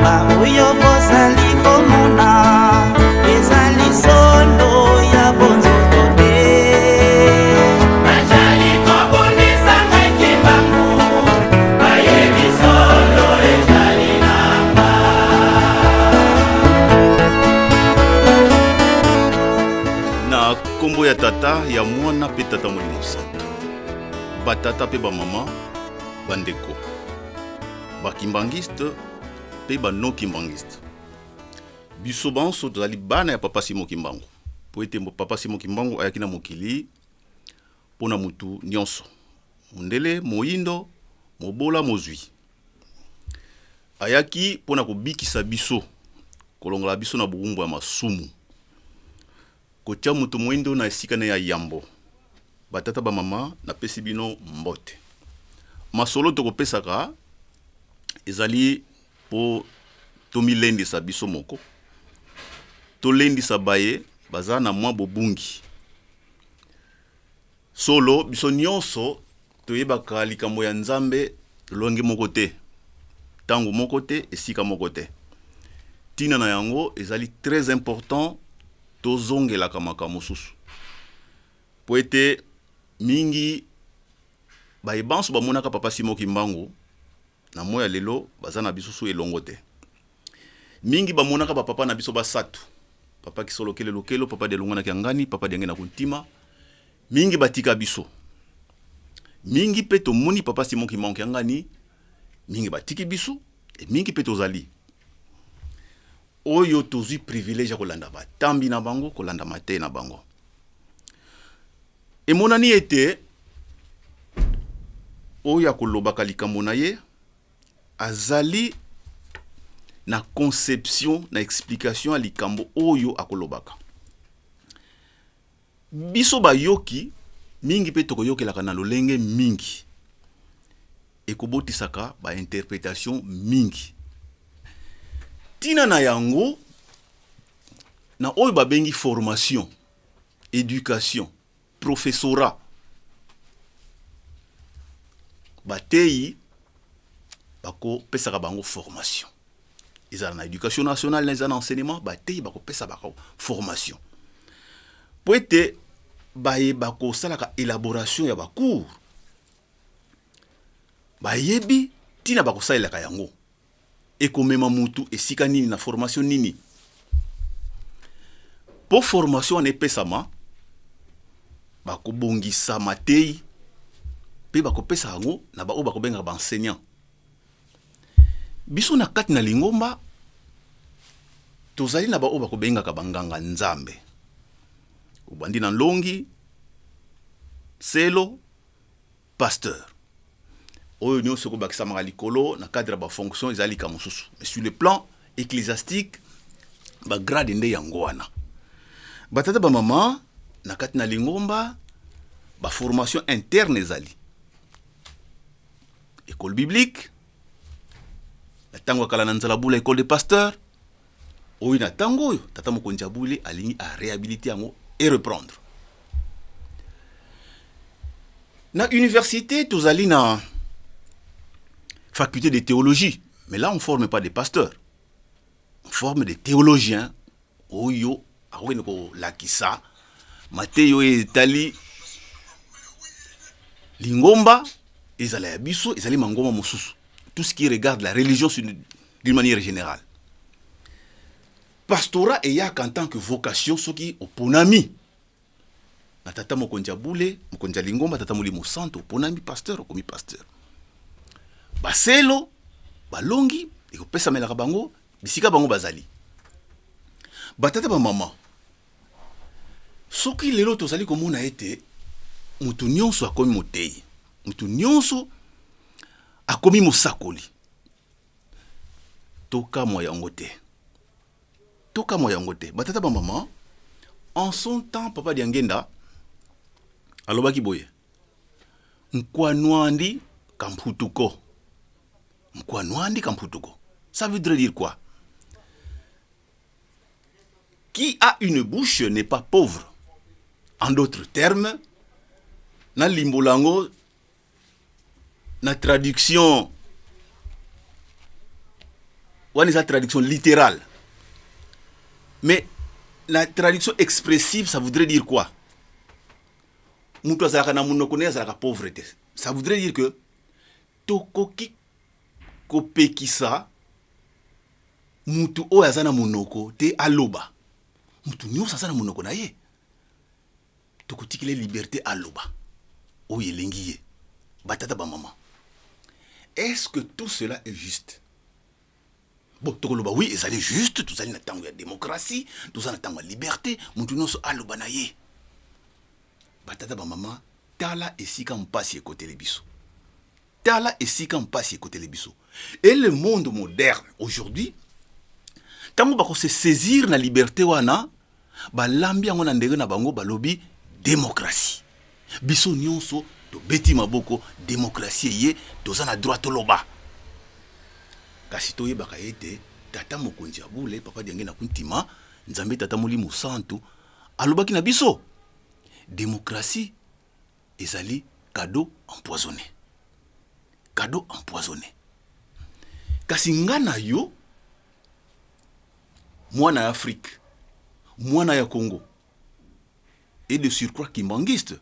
oyo bozali komona ezali solo ya bonzoto te. Bazali kobundisa ngai kimbangu bayebi solo ezali namba. Na kombo ya tata ya mwana pe tata molimo santo, batata pe bamama bandeko, bakimbangiste pe bano kimbangiste, biso banso tozali bana ya papa Simon Kimbangu. Po ete papa Simon Kimbangu ayaki na mokili pona mutu nyonso, mondele moyindo mobola mozwi, ayaki pona kobikisa biso, kolongola biso na buumbu ya masumu, kotia mutu moyindo na esika na ya yambo. Batata bamama napesi bino mbote. Masolo tokopesaka ezali po tomilendisa biso moko, tolendisa baye baza na mwa bobungi. Solo biso nyonso toyebaka likambo ya Nzambe longe moko te, tango moko te, esika moko te. Tina na yango ezali très important tozongelaka makambo mosusu, po ete mingi bayebanso bamonaka papa Simon Kimbangu na moya lelo baza na biso so elongo te. Mingi bamonaka papa na biso basatu, papa Kisolo Kelelo Kelo, papa de Lungana Kiangani, papa de Ngena Kuntima. Mingi batika biso, mingi pe tomoni papa Simon Kimbangu Kiangani, mingi batiki biso, e mingi pe tozali oyo tozwi privilège ya kolanda batambi na bango, kolanda mate na bango. E monani ete oyo akolobaka likambo na ye azali na conception na explication ya likambo oyo akolobaka. Biso bayoki mingi pe tokoyokelaka na lolenge mingi, ekobotisaka ba interprétation mingi. Tina na yango na oyo babengi formation, éducation, professorat, bateyi bako pesaka bango formation. Ezala na éducation nationale, na enseignement, bateyi bako pesa bako formation. Po ete baye bako salaka élaboration ya bacours, bayebi tina bako salelaka yango ekomema mutu esika nini na formation nini. Po formation epesama bako bongisa mateyi pe bako pesa yango na bao bako benga ba enseignant. Biso na kati na Lingomba tozali na bao bako benga ka banganga Nzambe, ubandi na Longi, Selo, pasteur. Oyo nyonso ko bakisa maka likolo na cadre ba fonction ezali ka mosusu. Mais sur le plan ecclésiastique ba grade nde yango wana. Batata ba mama na kati na Lingomba ba formation interne ezali. École biblique, la tango kala na Nzalabula école de pasteur, oyo na tango oyo tata mokonzi abule alingi a réhabiliter yango et reprendre. Na université tozali na faculté de théologie, mais là on forme pas des pasteurs, on forme des théologiens. Oyo awene ko lakisa Mateyo etali Lingomba ezala ya biso, ezali mangoma mosusu. Tout ce qui regarde la religion d'une manière générale. Pastorat et yak en tant que vocation, ce qui oponami. Na tata mokonzi abule, mokonzi Lingomba, tata molimo santo, oponami pasteur, okomi pasteur. Baselo, balongi, eko pesa melaka bango, bisika bango bazali. Batata ba mama. Soki lelo tozali komona ete mutu nyonso akomi moteyi, mutu nyonso akomi mosakoli. Toka moya ngote. Toka moya ngote. Batata ba mama, en son temps papa Diangenda alobaki boye. Nkwanwandi kamputuko. Nkwanwandi kamputuko. Ça voudrait dire quoi? Qui a une bouche n'est pas pauvre. En d'autres termes, na limbolango, na traduction on a traduction littérale. Mais la traduction expressive, ça voudrait dire quoi? Pauvreté. Ça voudrait dire que tokoki kopekisa mutu oyo aza na monoko te aloba. Mutu nyonso aza na monoko na ye. Tokotikile liberté aloba. Oyo elengi ye. Batata ba maman. Est-ce que tout cela est juste? Bon, tokoloba oui, ezali juste, tout ça na tango ya démocratie, tout ça na tango ya liberté, mutu nyonso aloba na ye. Batata ba maman, tala esika mpasi ekote lebiso. Tala esika mpasi ekote lebiso. Et le monde moderne aujourd'hui, tango bako se saisir na liberté wana, ba lambi yango na ndenge na bango balobi démocratie. Biso nyonso to beti maboko démocratie ye, toza na droit toloba. Kasi toye baka ete tata mokonzi ya bule papa diange na kuntima, nzambe tata molimo santu alobaki na biso. Démocratie ezali cadeau empoisonné. Cadeau empoisonné. Kasi nga na yo, mwana ya Afrique, mwana ya Congo, et de surcroît kimbanguiste,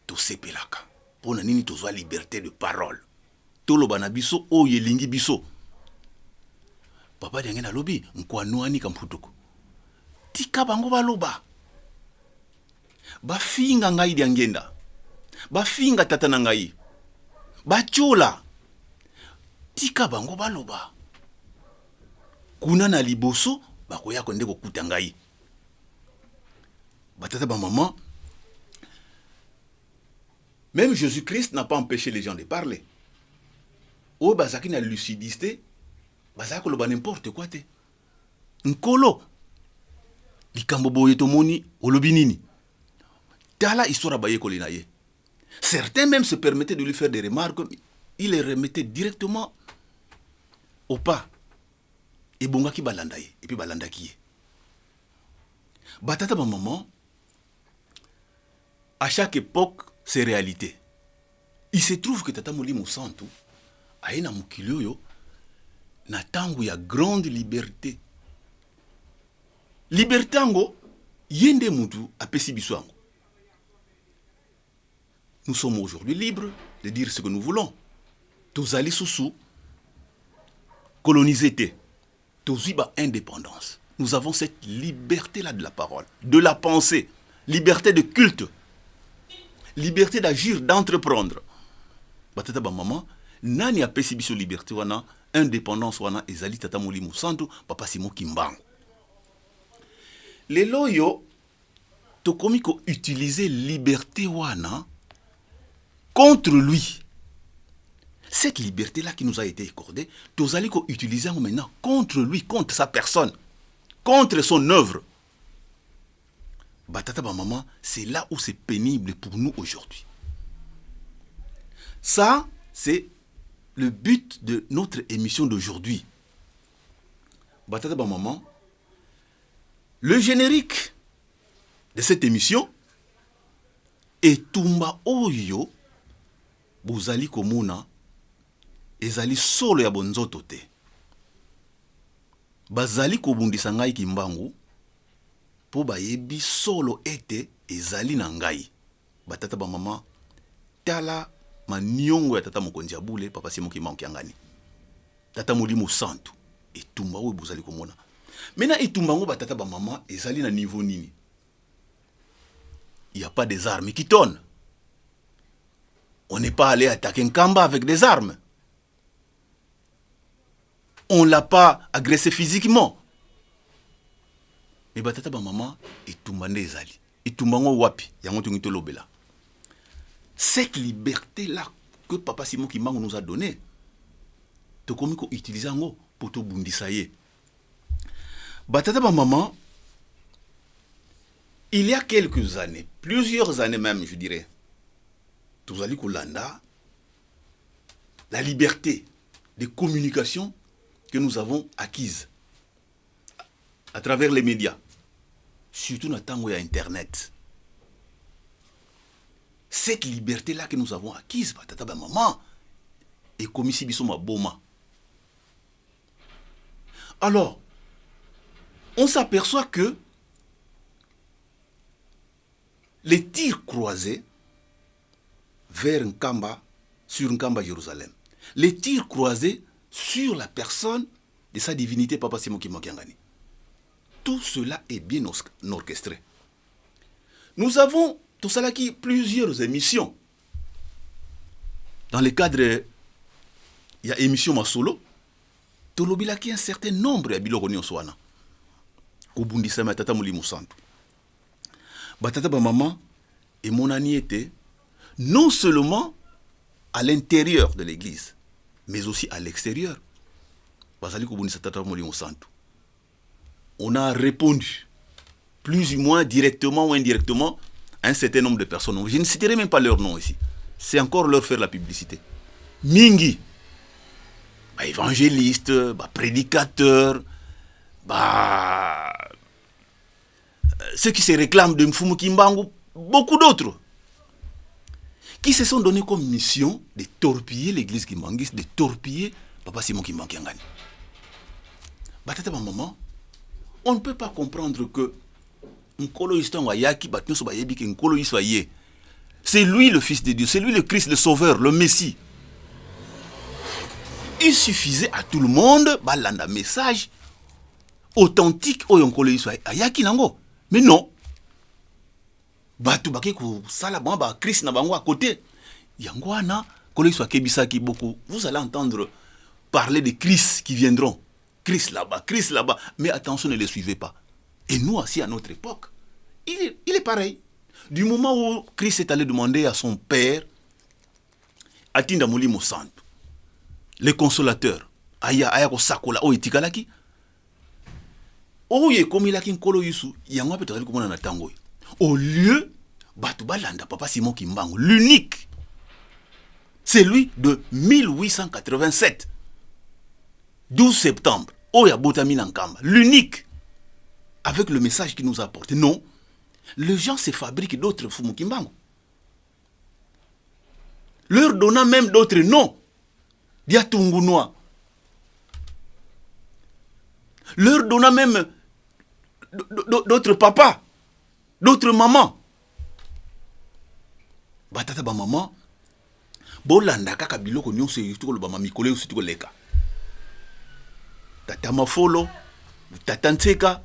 to sepelaka. Pona nini tozwa liberté de parole. Toloba na biso oyo elingi biso. Papa diange na lobi, nkwanoani kamputuko. Tika bango baloba. Bafinga ngai diangenda. Bafinga tata na ngai. Bachola. Tika bango baloba. Kuna na liboso bakoya konde kokuta ngai. Batata ba maman. Même Jésus-Christ n'a pas empêché les gens de parler. O bazaki na lucidité, bazaki koloba n'importe quoi te. Nkolo. Likambo boye tomoni olobi nini? Tala histoire baye kolina ye. Certains même se permettaient de lui faire des remarques, il les remettait directement au pas. Et bongaki balanda ye, et puis balanda ki ye. Batata ba maman, à chaque époque, c'est réalité. Il se trouve que tata molimo santu aina mukili yo na tangu ya grande liberté. Liberté ango yende mutu apesi biso ango. Nous sommes aujourd'hui libres de dire ce que nous voulons. Tous ali sous colonisé te. Tous iba indépendance. Nous avons cette liberté-là de la parole, de la pensée, liberté de culte, liberté d'agir, d'entreprendre. Batata ba maman, nani apesi biso liberté wana, indépendance wana ezali tata molimo santu, papa Simo Kimbangu. Lelo yo tokomi ko utiliser liberté wana contre lui. Cette liberté-là qui nous a été accordée, nous allons utiliser maintenant contre lui, contre sa personne, contre son œuvre. Batata ba maman, c'est là où c'est pénible pour nous aujourd'hui. Ça, c'est le but de notre émission d'aujourd'hui. Batata ba maman, le générique de cette émission est Tumba Oyo Bozali Komuna ezali solo ya bonzoto te. Bazali kobundisa ngai Kimbangu po bayebi solo ete ezali na ngai. Batata ba mama, tala maniongo ya tata mokonzi ya bule papa Simo Kimbangu kiangani. Tata molimo santu etumba oyo bozali komona. Mena etumbango batata ba mama ezali na niveau nini? Il n'y a pas des armes qui tonnent. On n'est pas allé attaquer Nkamba avec des armes. On ne l'a pas agressé physiquement. Mais batata ba mama etumbande ezali. Etumbango wapi yango tungito lobela. Cette liberté-là que papa Simo Kimbangu nous a donnée, to komiko utiliser ngo pour to bundisa ye. Batata ba mama, il y a quelques années, plusieurs années même, je dirais, Tozali Kolanda, la liberté de communication que nous avons acquise à travers les médias, surtout dans le temps où il y a Internet. Cette liberté-là que nous avons acquise, batata ba maman, et comme ici biso ma boma. Alors, on s'aperçoit que les tirs croisés vers Nkamba, sur Nkamba Jérusalem, les tirs croisés sur la personne de sa divinité Papa Simon Kimbangu. Tout cela est bien orchestré. Nous avons tout cela qui plusieurs émissions. Dans le cadre, il y a émission Masolo, Tolobila qui a un certain nombre de bilogonions soana. Kobundisa matata mulimu santu. Batata ba maman et mon ami était non seulement à l'intérieur de l'église, mais aussi à l'extérieur. Basali kobundisa tata mulimu santu. On a répondu, plus ou moins directement ou indirectement, à un certain nombre de personnes. Je ne citerai même pas leur nom ici. C'est encore leur faire la publicité. Mingi, bah, évangéliste, bah, prédicateur, bah, ceux qui se réclament de Mfumu Kimbangu, beaucoup d'autres, qui se sont donnés comme mission de torpiller l'église kimbanguiste, de torpiller Papa Simon Kimbangu. Bah, tata maman, on ne peut pas comprendre que c'est lui le Fils de Dieu, c'est lui le Christ, le Sauveur, le Messie. Il suffisait à tout le monde balanda message authentique mais non. Batu baki ku sala ba Christ na bango à côté. Yangwana kolo kebisaki beaucoup. Vous allez entendre parler de Christ qui viendront. Christ là-bas, mais attention, ne les suivez pas. Et nous aussi à notre époque, il est pareil. Du moment où Christ est allé demander à son Père, Atinda Molimo Santo, le consolateur, aya ko sakola o itikalaki, oye komilaki nkolo yusu, yangwa peut-être komona na tango. Au lieu batu balanda Papa Simon Kimbangu, l'unique, c'est lui de 1887. 12 septembre, Oya Botamina Nkamba, l'unique, avec le message qu'il nous a apporté. Non, les gens se fabriquent d'autres Fumu Kimbangu, leur donnant même d'autres noms, Diatungunoa, leur donnant même d'autres papas, d'autres mamans. Batata ba maman, bolanda kaka biloko nyonso yituko lo ba mamikole usituko leka. Tata Mafolo, Tata Ntseka,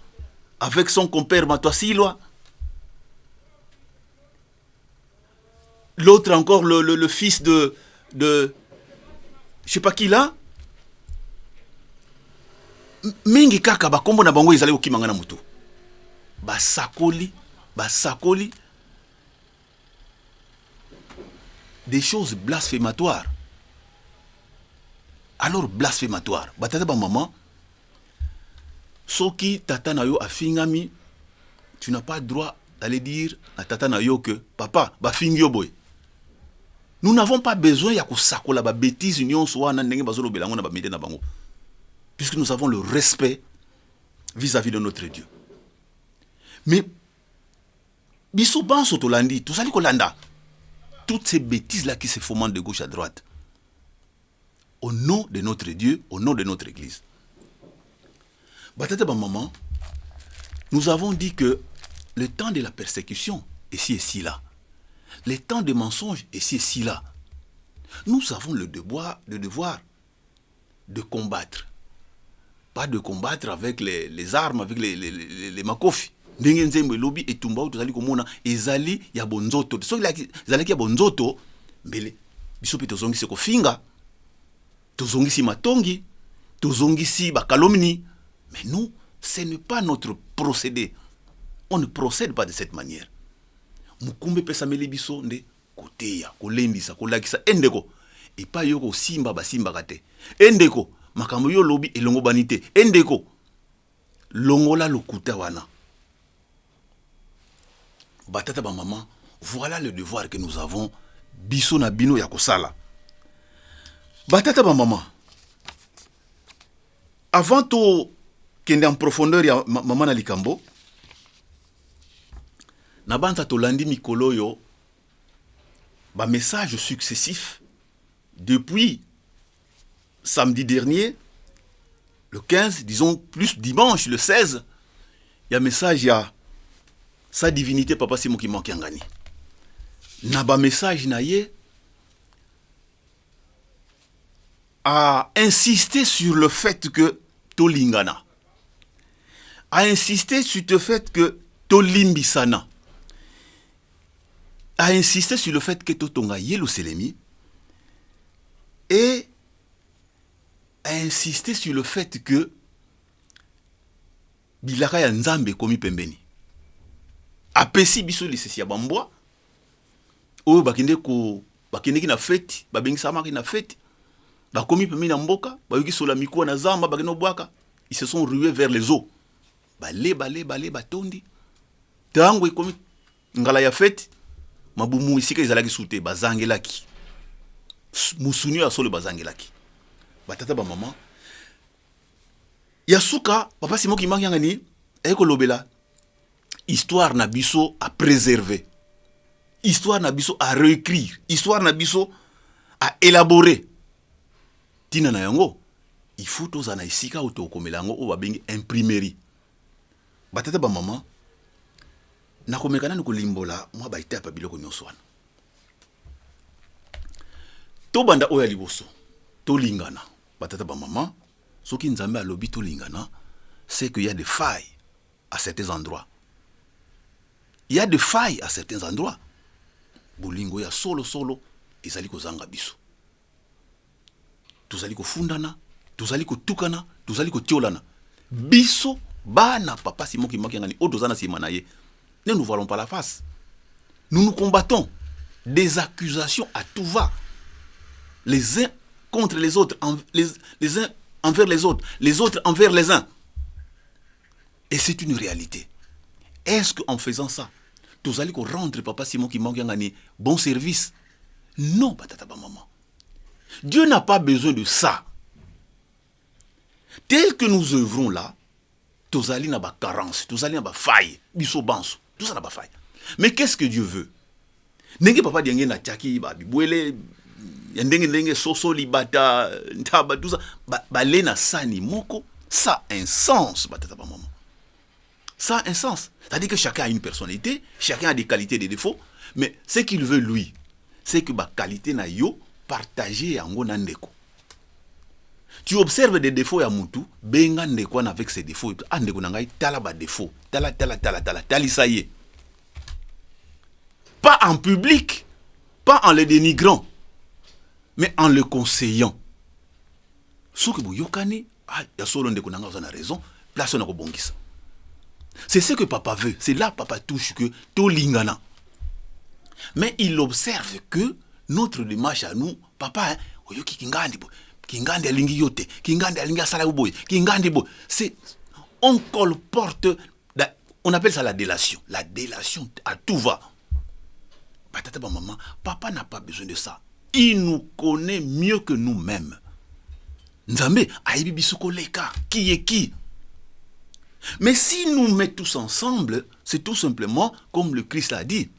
avec son compère Matoasilwa. L'autre encore, le fils de je sais pas qui là. Mingi kaka bakombo na bango ezali okimanga na mutu. Basakoli. Des choses blasphématoires. Alors blasphématoire. Batata ba maman. Soki tata na yo afingami, tu n'as pas le droit d'aller dire à tata na yo que papa ba fingyo boy. Nous n'avons pas besoin ya kosakola ba bêtise union soit na ndenge bazolo belango na ba mete na bango. Puisque nous avons le respect vis-à-vis de notre Dieu. Mais biso banso tolandi, tout ça kolanda. Toutes ces bêtises là qui se fomentent de gauche à droite. Au nom de notre Dieu, au nom de notre Église. Batata ba maman, nous avons dit que le temps de la persécution est ci et ci là. Le temps des mensonges est ci et ci là. Nous avons le devoir de combattre. Pas de combattre avec les armes, avec les makofi. Ndenge nzembe lobi etumba ou tozali komona ezali ya bonzoto. So ezali ya bonzoto, mbele biso pe tozongi se kofinga. Tozongi si matongi, tozongi si bakalomni. Mais nous, ce n'est pas notre procédé. On ne procède pas de cette manière. Mukumbe pesa meli biso nde koteya, kolendisa, kolakisa endeko. Et pas yoko simba basimba kate. Endeko makambo yo lobi elongo banite. Endeko longola lokuta wana. Batata ba maman, voilà le devoir que nous avons biso na bino ya kosala. Batata ba maman. Avant to kende en profondeur ya maman na likambo, na banta tolandi mikolo yo ba messages successifs depuis samedi dernier, le 15, disons plus dimanche, le 16, il y a un message, il y a sa divinité, Papa Simon qui manque Yangani. Naba message naye a insisté sur le fait que Tolingana. A insisté sur le fait que Tolimbisana. A insisté sur le fait que Totonga Yelo Selemi. Et a insisté sur le fait que Bilaka ya Nzambe komi pembeni. Apesi biso lisesi ya bambwa. Oyo bakende ki na fete, babengi sama ki na fete. Bakomi pembeni na mboka, bayoki sola mikuwa na zamba bakeno bwaka. Ils se sont rués vers les eaux. Balé batondi. Tango ekomi ngala ya fete, mabumu isika ezalaki sute bazangelaki. Musuni ya solo bazangelaki. Batata ba maman. Yasuka, Papa Simon qui manque ngani, eko lobela. Histoire na biso à préserver. Histoire na biso à réécrire. Histoire na biso à élaborer. Tina na yango, il faut tozana isika ou tokomelango ou babengi imprimerie. Batata ba maman. Na komekana nuko limbola, mwa ba ite pa biloko nyonso wana. To banda oya liboso. To lingana. Batata ba maman. Soki Nzambe alobi to lingana, c'est qu'il y a des failles à certains endroits. Il y a des failles à certains endroits. Bolingo ya solo ezali kozanga biso. Tozali kofundana, tozali kotukana, tozali kotiolana. Biso bana Papa Simon qui manque ngani o tozana simana ye. Ne nous voilons pas la face. Nous nous combattons des accusations à tout va. Les uns contre les autres, les uns envers les autres envers les uns. Et c'est une réalité. Est-ce qu'en faisant ça, tous allez rendre Papa Simon qui manque un bon service? Non, patata maman. Dieu n'a pas besoin de ça. Tel que nous œuvrons là, tous allez n'a pas carence, tous allez n'a pas faille, biso banso, tout ça n'a pas faille. Mais qu'est-ce que Dieu veut? Nenge papa dienge na tchaki ba bibwele ndenge soso libata ntaba tout ça ba lena sani moko, ça a un sens patata maman. Ça a un sens. C'est-à-dire que chacun a une personnalité, chacun a des qualités et des défauts, mais ce qu'il veut lui, c'est que ma qualité na yo partager en ndeko. Tu observes des défauts ya mutu, benga ndeko avec ses défauts, andeko nangai tala ba défaut, tala tali ça y est. Pas en public, pas en le dénigrant, mais en le conseillant. Ce que vous yokani, ya solo ndeko nanga vous en a raison, place on a rebongisa. C'est ce que papa veut. C'est là papa touche que tout lingana. Mais il observe que notre démarche à nous, papa, c'est on colporte, on appelle ça la délation. La délation à tout va. Papa n'a pas besoin de ça. Il nous connaît mieux que nous-mêmes. Nzambe, aibi bisuko leka, qui est qui? Mais si nous mettons tous ensemble, c'est tout simplement, comme le Christ a dit,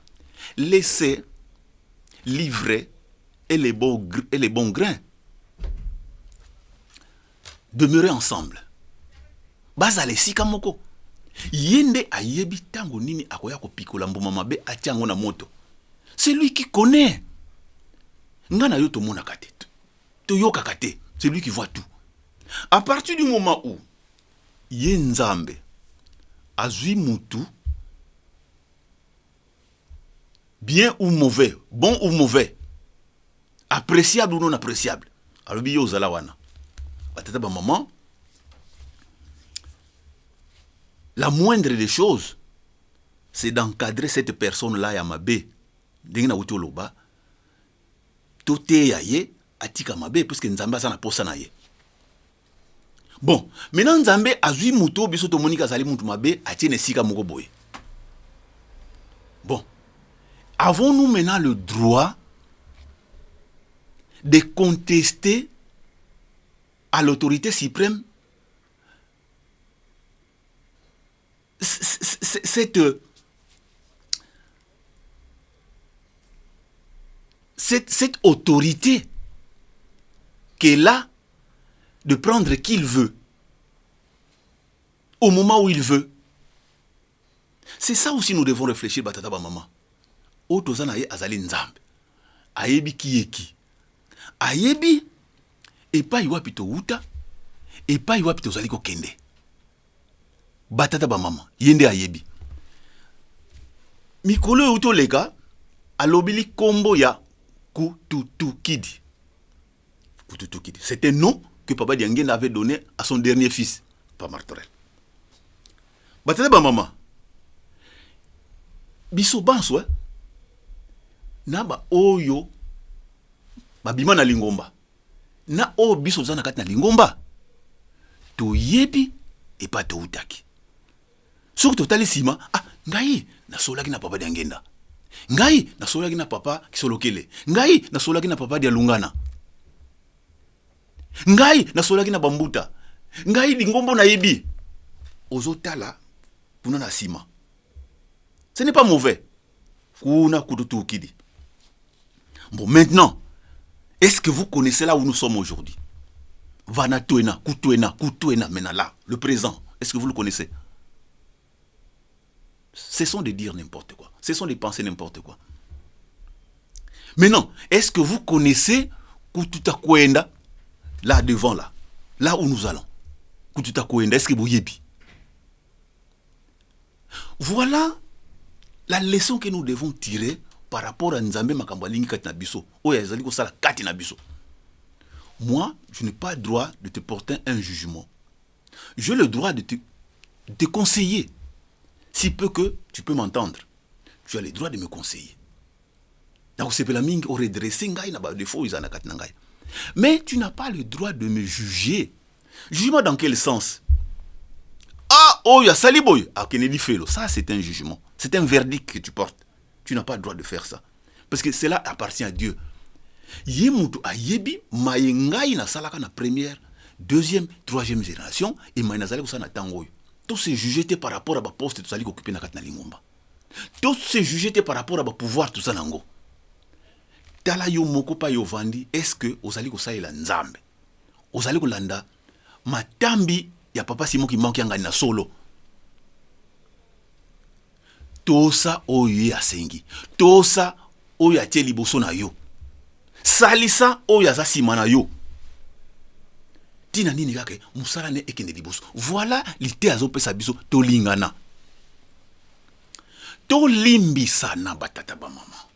laisser l'ivraie et les bons grains demeurer ensemble. Bazale sikamoko. Yende ayebi tango nini akoya ko pikola mbuma mabe atiango na moto. C'est lui qui connaît. Ngana yo to mona kate. To yo kakate. C'est lui qui voit tout. À partir du moment où Yenzambe azui mutu bien ou mauvais, bon ou mauvais, appréciable ou non appréciable. Alors biyo zalawana. Batata ba maman. La moindre des choses, c'est d'encadrer cette personne-là ya mabe. Dengina wuto loba. Tote ya ye atika mabe parce que Nzamba sana posa na ye. Bon, maintenant Nzambe azui muto biso to monika zali mutu mabe atiene sika moko boye. Bon. Avons-nous maintenant le droit de contester à l'autorité suprême cette autorité qui est là de prendre qui il veut au moment où il veut. C'est ça aussi nous devons réfléchir, batata ba maman. O tozana ye azali nzambe. Ayebi ki. Ayebi et pas wapi to uta et pas wapi to zali ko kende. Batata ba maman, yende ayebi. Mikolo uto lega alobili kombo ya Kututukidi. Kututukidi. C'est un nom que Papa Dianguène avait donné à son dernier fils, Papa Martorel. Batata ba maman. Biso banso na ba oyo babima na lingomba. Na o biso zana kati na lingomba. To yebi et pas to utaki. Surtout totali sima, ngai na solaki na Papa Diangenda. Ngai na solaki na Papa Kisolokele. Ngai na solaki na Papa Dialungana. Ngai na solaki na Bambuta. Ngai lingombo na yebi. Ozotala puna na sima. Ce n'est pas mauvais. Kuna Kututukidi. Bon, maintenant, est-ce que vous connaissez là où nous sommes aujourd'hui? Vanatuena, Kutuena, maintenant là, le présent. Est-ce que vous le connaissez? Ce sont de dire n'importe quoi. Ce sont de penser n'importe quoi. Maintenant, est-ce que vous connaissez Kututakwenda, là devant, là où nous allons? Kututakwenda, est-ce que vous y êtes? Voilà la leçon que nous devons tirer par rapport à Nzambe Makambalingi Kati Nabiso. Oya ezali ko sala Kati Nabiso. Moi, je n'ai pas le droit de te porter un jugement. J'ai le droit de te conseiller. Si peu que tu peux m'entendre, tu as le droit de me conseiller. Donc c'est la mingi au redresser ngai na ba défaut izana Kati ngai. Mais tu n'as pas le droit de me juger. Jugement dans quel sens? Oh, il y a Saliboy. Ça, c'est un jugement. C'est un verdict que tu portes. Tu n'as pas le droit de faire ça. Parce que cela appartient à Dieu. Yemutu ayebi mayengai na salaka na première, deuxième, troisième génération et mayenazali ko na tangoy. Tout se juger par rapport à ba poste tout sali occupé na katna lingomba. Tout se juger par rapport à ba pouvoir tout ça nango. Tala yo moko pa yo vandi, est-ce que ozali ko saela nzambe? Ozali ko landa matambi ya papa Simon qui manque ngani na solo. Tosa oyo asengi. Tosa oyo atie liboso na yo. Salisa oyo aza sima na yo. Tina nini kake musala ne ekende liboso. Voilà l'ité azo pesa biso to lingana. To limbisa na batata ba mama.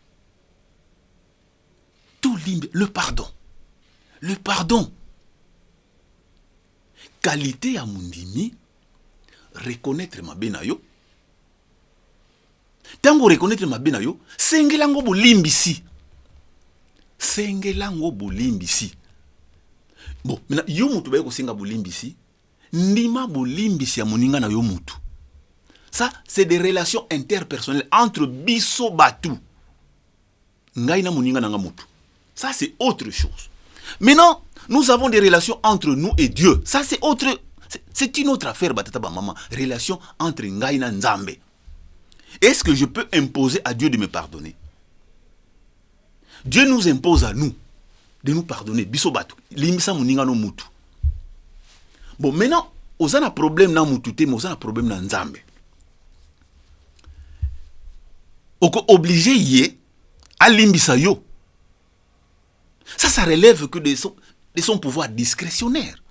To limbi le pardon. Le pardon. Qualité à mundimi, reconnaître ma benayo. Tango reconnaître ma benayo, sengelango bolimbisi. Sengelango bolimbisi. Bon, maintenant, yo mutu baye ko senga bolimbisi, ndima bolimbisi ya moninga na yo mutu. Ça, c'est des relations interpersonnelles entre biso batu. Ngai na moninga na nga mutu. Ça, c'est autre chose. Maintenant, nous avons des relations entre nous et Dieu. Ça, c'est autre. C'est une autre affaire, batata ba maman. Relation entre ngai na nzambe. Est-ce que je peux imposer à Dieu de me pardonner? Dieu nous impose à nous de nous pardonner. Biso batu. Limisa moninga no mutu. Bon, maintenant, ozana problème na mutu te, mais ozana problème na nzambe. Oko obligé yé à limbisa yo. Ça relève que de son pouvoir discrétionnaire.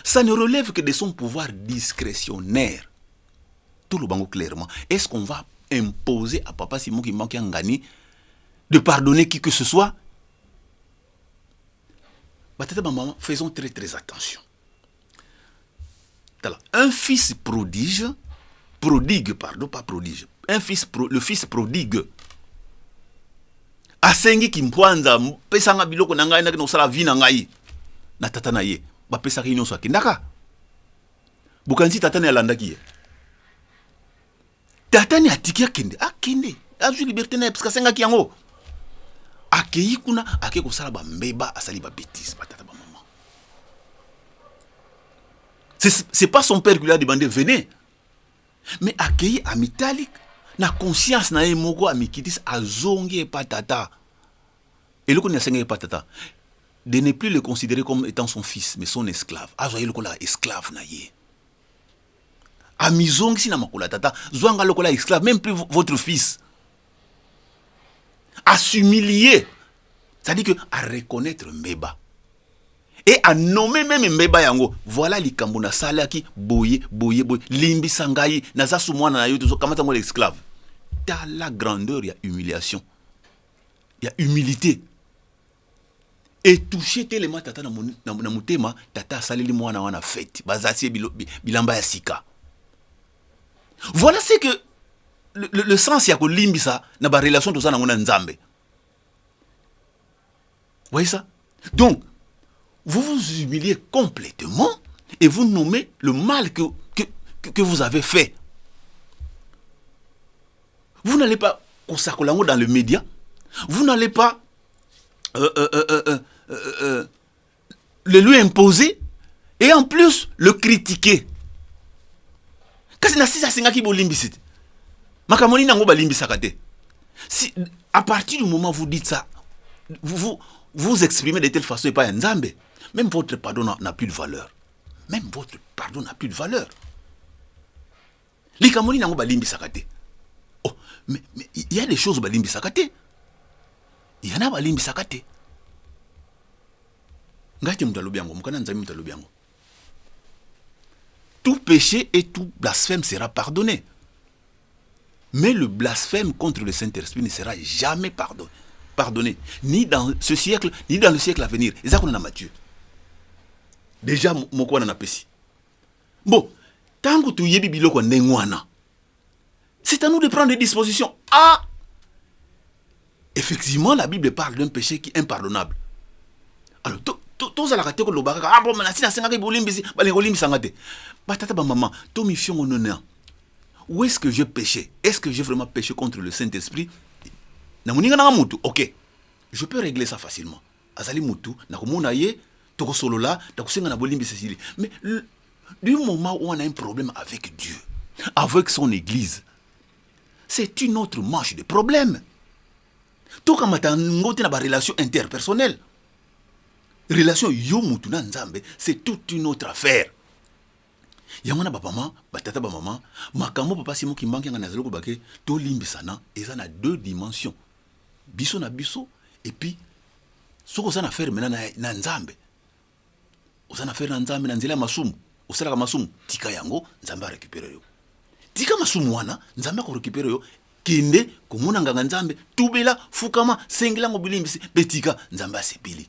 Ça ne relève que de son pouvoir discrétionnaire. Tout le bango clairement. Est-ce qu'on va imposer à Papa Simon qui manque un gani de pardonner qui que ce soit? Maman, faisons très très attention. Un fils prodigue, pas prodige. Le fils prodigue. Asengi kimpwanza pesanga biloko na ngai na sala vi na ngai na tata na ye ba pesa ki nyonso akindaka bukanzi tata na landaki ye tata ni atiki akende azwi liberté na parce que senga ki yango akeyi kuna ake ko sala ba mbeba asali ba bêtise ba tata ba maman. C'est pas son père qui lui a demandé venez, mais akeyi amitalik na conscience na ye moko amikitis azongi patata. Et le connaît patata. De ne plus le considérer comme étant son fils, mais son esclave. Azoye le kola esclave na ye. amizongi na makula tata zwanga lokola esclave, même plus votre fils. À s'humilier, c'est-à-dire que à reconnaître Mbeba et à nommer même Mbeba yango. Voilà likambo na salaki boye limbi sangai naza sumwana na yoto kamata mo l'esclave. Dans la grandeur, il y a humiliation, il y a humilité. Et toucher tellement tata na mutema tata saleli mwana wana fête bazasi bilamba ya sika. Voilà c'est que le sens ya ko limbisa na ba relation to ça na ngona nzambe. Vous voyez ça? Donc vous vous humiliez complètement et vous nommez le mal que vous avez fait. Vous n'allez pas kosakolango dans le média. Vous n'allez pas le lui imposer et en plus le critiquer. Kasi na sisa singa ki bolimbisit. Makamoni nango balimbisaka te. Si à partir du moment où vous dites ça, vous exprimez de telle façon et pas un nzambe, même votre pardon n'a plus de valeur. Même votre pardon n'a plus de valeur. Likamoni nango balimbisaka te. Oh, mais il y a des choses balimbisaka te. Il y en a balimbisaka te. Ngati mutalobi yango, mukana nzambe mutalobi yango. Tout péché et tout blasphème sera pardonné. Mais le blasphème contre le Saint-Esprit ne sera jamais pardonné. Ni dans ce siècle, ni dans le siècle à venir. Et ça qu'on a Matthieu. Déjà, moko wana na pesi. Bon, tango tu yebi biloko ndengwana. C'est à nous de prendre des dispositions. Ah! Effectivement, la Bible parle d'un péché qui est impardonnable. Alors, tous à la raté que le baraka, ah bon, mais si la sengari bolimbisi, balengolim sangate. Batata ba maman, to mi fion onona. Où est-ce que j'ai péché? Est-ce que j'ai vraiment péché contre le Saint-Esprit? Na muninga na mutu, ok. Je peux régler ça facilement. Azali mutu, na komona ye, toko solo là, ta kusenga na bolimbisi. Mais du moment où on a un problème avec Dieu, avec son Église, c'est une autre manche de problème. Tout comme ngote na ba relation interpersonnelle. Relation yo mutu na nzambe, c'est toute une autre affaire. Yamana ba maman, batata ba maman, makambo papa simo ki manki nga nazalo ko bake to limbisana, eza na deux dimensions. Biso na biso et puis soko sana affaire mena na nzambe. Osana affaire na nzambe na nzela masumu, osala ka masumu, tika yango nzambe a récupérer yo. Tika masumu wana, nzambe ko récupérer yo. Kende komona nganga nzambe tubela fukama sengela ngo bilimbisi betika nzambe asepili.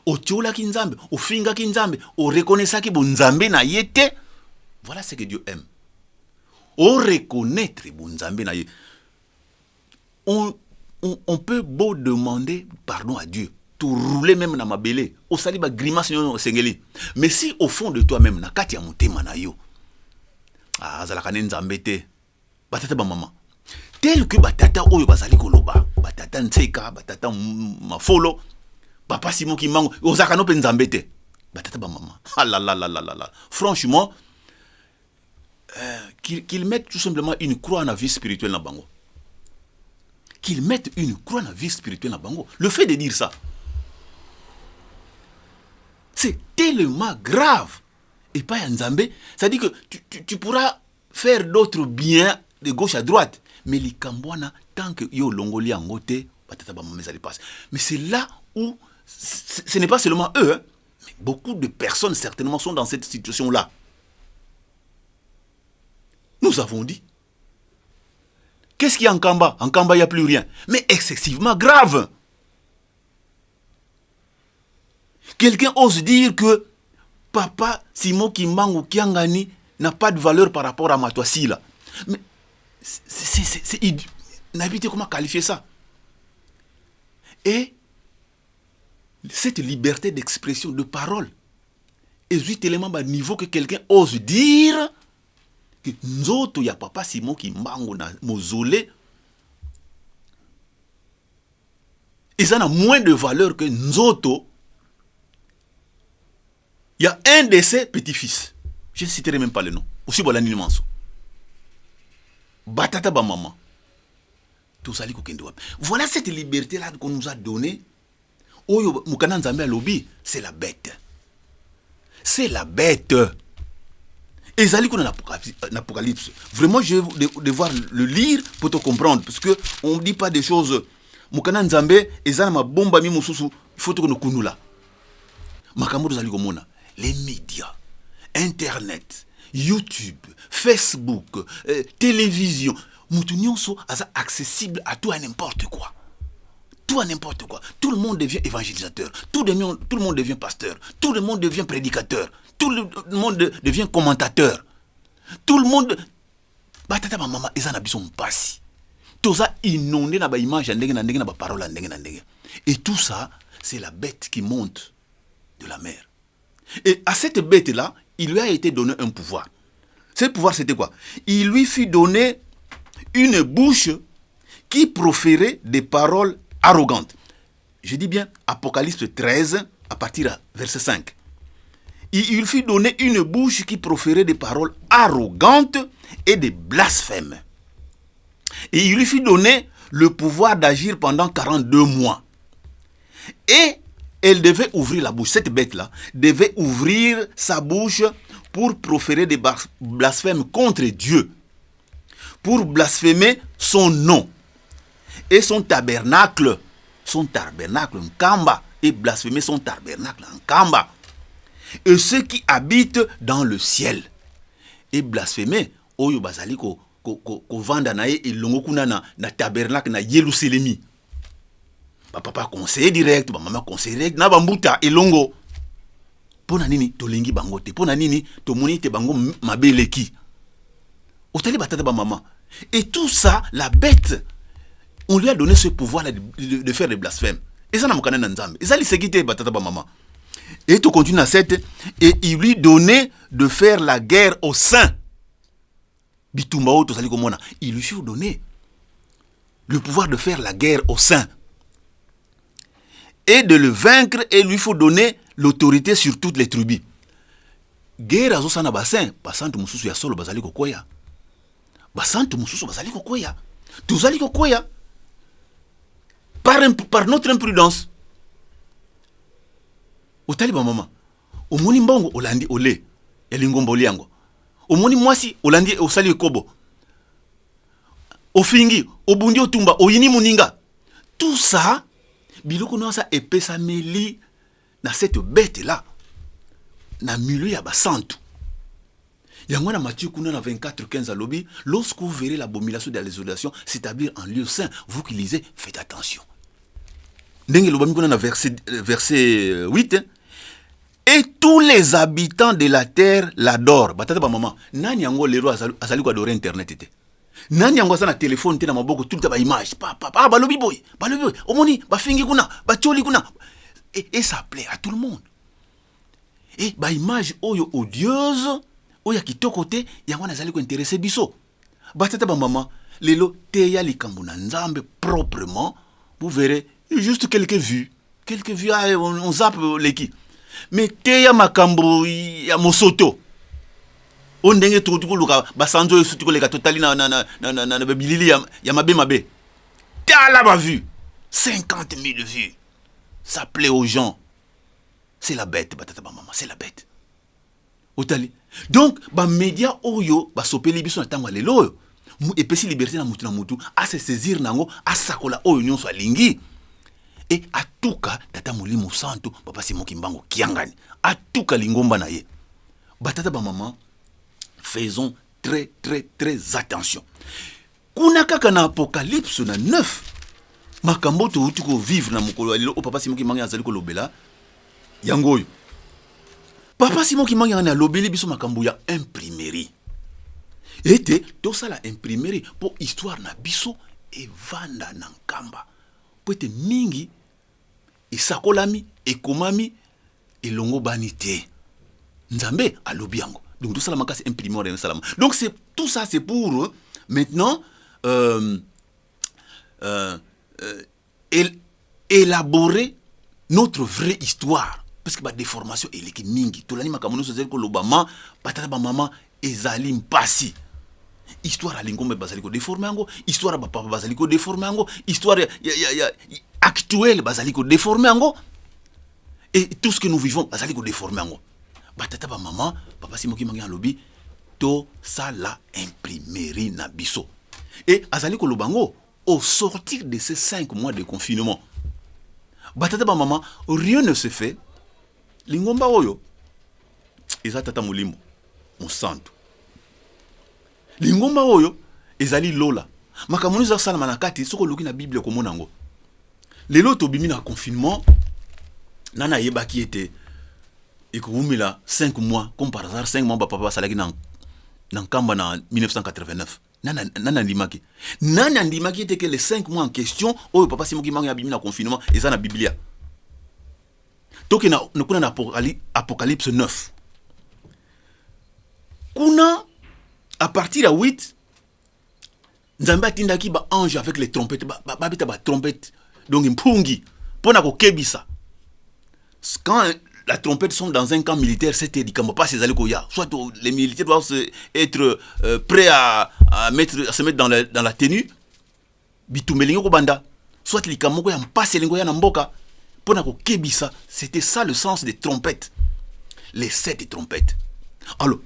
Otiola ki nzambe, ofinga ki nzambe, o reconnaître ki bon nzambe na yete. Voilà ce que Dieu aime. O reconnaître bon nzambe na yete. On peut beau demander pardon à Dieu, tout rouler même na mabele, o sali ba grimace no sengeli. Mais si au fond de toi-même na kati ya motema na yo, ah zala kanen nzambe te, batata ba maman. Tel que batata oyo bazali koloba, batata nseka, batata mafolo, papa simo ki mango, ozaka no pe nzambe te. Batata ba maman. Ah là là là là là. Franchement, qu'ils mettent tout simplement une croix dans la vie spirituelle na bango. Qu'ils mettent une croix dans la vie spirituelle na bango. Le fait de dire ça, c'est tellement grave. Et pas un nzambe, ça dit que tu pourras faire d'autres biens de gauche à droite. Mais les Kambouana, tant que yo longoli en côté, mais c'est là où ce n'est pas seulement eux, hein, mais beaucoup de personnes certainement sont dans cette situation-là. Nous avons dit, qu'est-ce qu'il y a en Kamba? En Kamba, il n'y a plus rien. Mais excessivement grave. Quelqu'un ose dire que Papa Simon Kimbangu Kiangani n'a pas de valeur par rapport à Matoisi là. Mais c'est n'habitez comment qualifier ça. Et cette liberté d'expression, de parole, est tellement bas niveau que quelqu'un ose dire que Nzoto ya Papa Simon Kimbangu na mausolée, et ça a moins de valeur que Nzoto. Il y a un de ses petits-fils. Je ne citerai même pas le nom. Aussi Bolani Manso. Batata ba maman. Tout ça, voilà cette liberté-là qu'on nous a donnée. Oyo Mukana Nzambe Lobi, c'est la bête. C'est la bête. Et Zali qu'on a l'Apocalypse. Vraiment, je vais devoir le lire pour te comprendre. Parce qu'on ne dit pas des choses. Mukana Nzambe, Ezana ma bomba mi mususu, il faut que nous connaissions là. Makambo Zali Komona, les médias, Internet, YouTube, Facebook, télévision, Moutounion sont accessibles à tout et n'importe quoi. Tout à n'importe quoi. Tout le monde devient évangélisateur. Tout le monde devient pasteur. Tout le monde devient prédicateur. Tout le monde devient commentateur. Tout le monde... Batata ba mama, ils en ont passé. Tout ça inondé na ba image, na ba parole, et tout ça, c'est la bête qui monte de la mer. Et à cette bête-là, il lui a été donné un pouvoir. Ce pouvoir, c'était quoi? Il lui fut donné une bouche qui proférait des paroles arrogante. Je dis bien Apocalypse 13, à partir de verset 5. Il fut donné une bouche qui proférait des paroles arrogantes et des blasphèmes. Et il lui fut donné le pouvoir d'agir pendant 42 mois. Et elle devait ouvrir la bouche. Cette bête-là devait ouvrir sa bouche pour proférer des blasphèmes contre Dieu. Pour blasphémer son nom. Et son tabernacle, en Kamba, et blasphémer son tabernacle en Kamba. Et ceux qui habitent dans le ciel. Et blasphémer, oyo bazali ko vanda na e longo kuna na tabernacle na Yerusalemi. Papa conseiller direct, maman conseiller direct, na bambuta e longo. Pona nini tolengi bangote, pona nini to monite bango mabeleki. Otali batata ba maman. Et tout ça, la bête, on lui a donné ce pouvoir de faire des blasphèmes. Et ça n'a pas de et ça lui séquité batata ba maman. Et tout continue à 7 et il lui donnait de faire la guerre aux saints. Bitumbao to sali komona, il lui fut donné le pouvoir de faire la guerre aux saints et de le vaincre, et lui faut donner l'autorité sur toutes les tribus. Guerre azo sana basin, basantu mususu ya solo bazali kokoya. Basantu mususu bazali kokoya. Tuzali kokoya. Par notre imprudence. Otali ba mama. Omoni mbongo olandi ole. Elingombo liango. Omoni mwasi olandi osali kobo. Ofingi, obundi otumba, oyini muninga. Tout ça, biloko no sa epesa meli na cette bête là. Na milieu ya basantu. Yangwana Matthieu kuna na 24:15 à lobby, lorsque vous verrez l'abomination de la désolation s'établir en lieu saint, vous qui lisez, faites attention. Ndenge lobami kuna na verset 8, et tous les habitants de la terre l'adorent. Batata ba maman, nani yango lero azali ko adorer internet ete. Nani yango sa na téléphone te na maboko tout ba image. Ba lobby boy, omoni ba fingi kuna, ba choli kuna. Et ça plaît à tout le monde. Et ba image oyo odieuse, oya kitoko te, yango nazali ko intéresser biso. Batata ba maman, lelo teya likambo na nzambe proprement, vous verrez juste quelques vues, on zappe leki. Mais teya makambo ya mosoto. On ndenge tuko luka basanzo yesuti ko leka totali na bilili ya mabe. Tala ba vue. 50 000 vues. Ça plaît aux gens. C'est la bête, batata ba maman, c'est la bête. Otali. Donc, ba média oyo ba sopeli biso na tango lelo. Et pesi liberté na mutu a se saisir nango a sakola oyo nyonso alingi. Et à tout cas, tata molimo santo, papa Simon Kimbango kiangani. À tout cas lingomba na ye. Batata ba maman, faisons très attention. Kuna kaka na Apocalypse na 9. Makambo to utuko vivre na mokolo lelo o papa Simon Kimbango azali ko lobela. Yangoyo. Papa Simon Kimbango na lobeli biso makambo ya imprimerie. Ete to sala imprimerie pour histoire na biso e vanda na nkamba. Poete mingi esakolami ekomami elongo banité. Nzambe alobi yango. Donc tout ça la makasi imprimerie na salama. Donc c'est tout ça c'est pour maintenant élaborer notre vraie histoire. Parce que ba déformation eleki mingi. Tolani makambo no sozel ko lobama patata ba mama ezali mpasi. Histoire à l'ingombe basaliko déformé ango, histoire à papa basaliko déformé ango, histoire actuelle basaliko déformé ango, et tout ce que nous vivons basaliko déformé ango. Batata ba maman, papa Simoki mangi en lobby, to ça la imprimerie na biso. Et azali kolobango au sortir de ces 5 mois de confinement. Batata ba maman, rien ne se fait. Lingomba oyo eza tata mulimo mon santo. Lingomba oyo ezali lola. Makamoni za sala manakati soko luki na Bible ko monango. Lelo to bimi na confinement nana yebaki ete ekoumila 5 mois comme par hasard 5 mois papa salaki na nkamba na 1989. Nana ndimaki. Nana ndimaki ete que les 5 mois en question oyo papa simoki mangi ya bimi na confinement eza na Biblia. Toki na kuna na Apocalypse 9. Kuna à partir de 8 Nzambe atindaki ba ange avec les trompettes ba bita ba trompette donc mpungi pona ko kebisa. Quand la trompette sont dans un camp militaire, c'était dit comme pas ces alikoya. Soit les militaires doivent être prêts à se mettre dans la tenue. Bitumelingo ko banda. Soit les kamoko ya mpase lingo ya na mboka. Pona ko kebisa, c'était ça le sens des trompettes. Les 7 trompettes. Alors,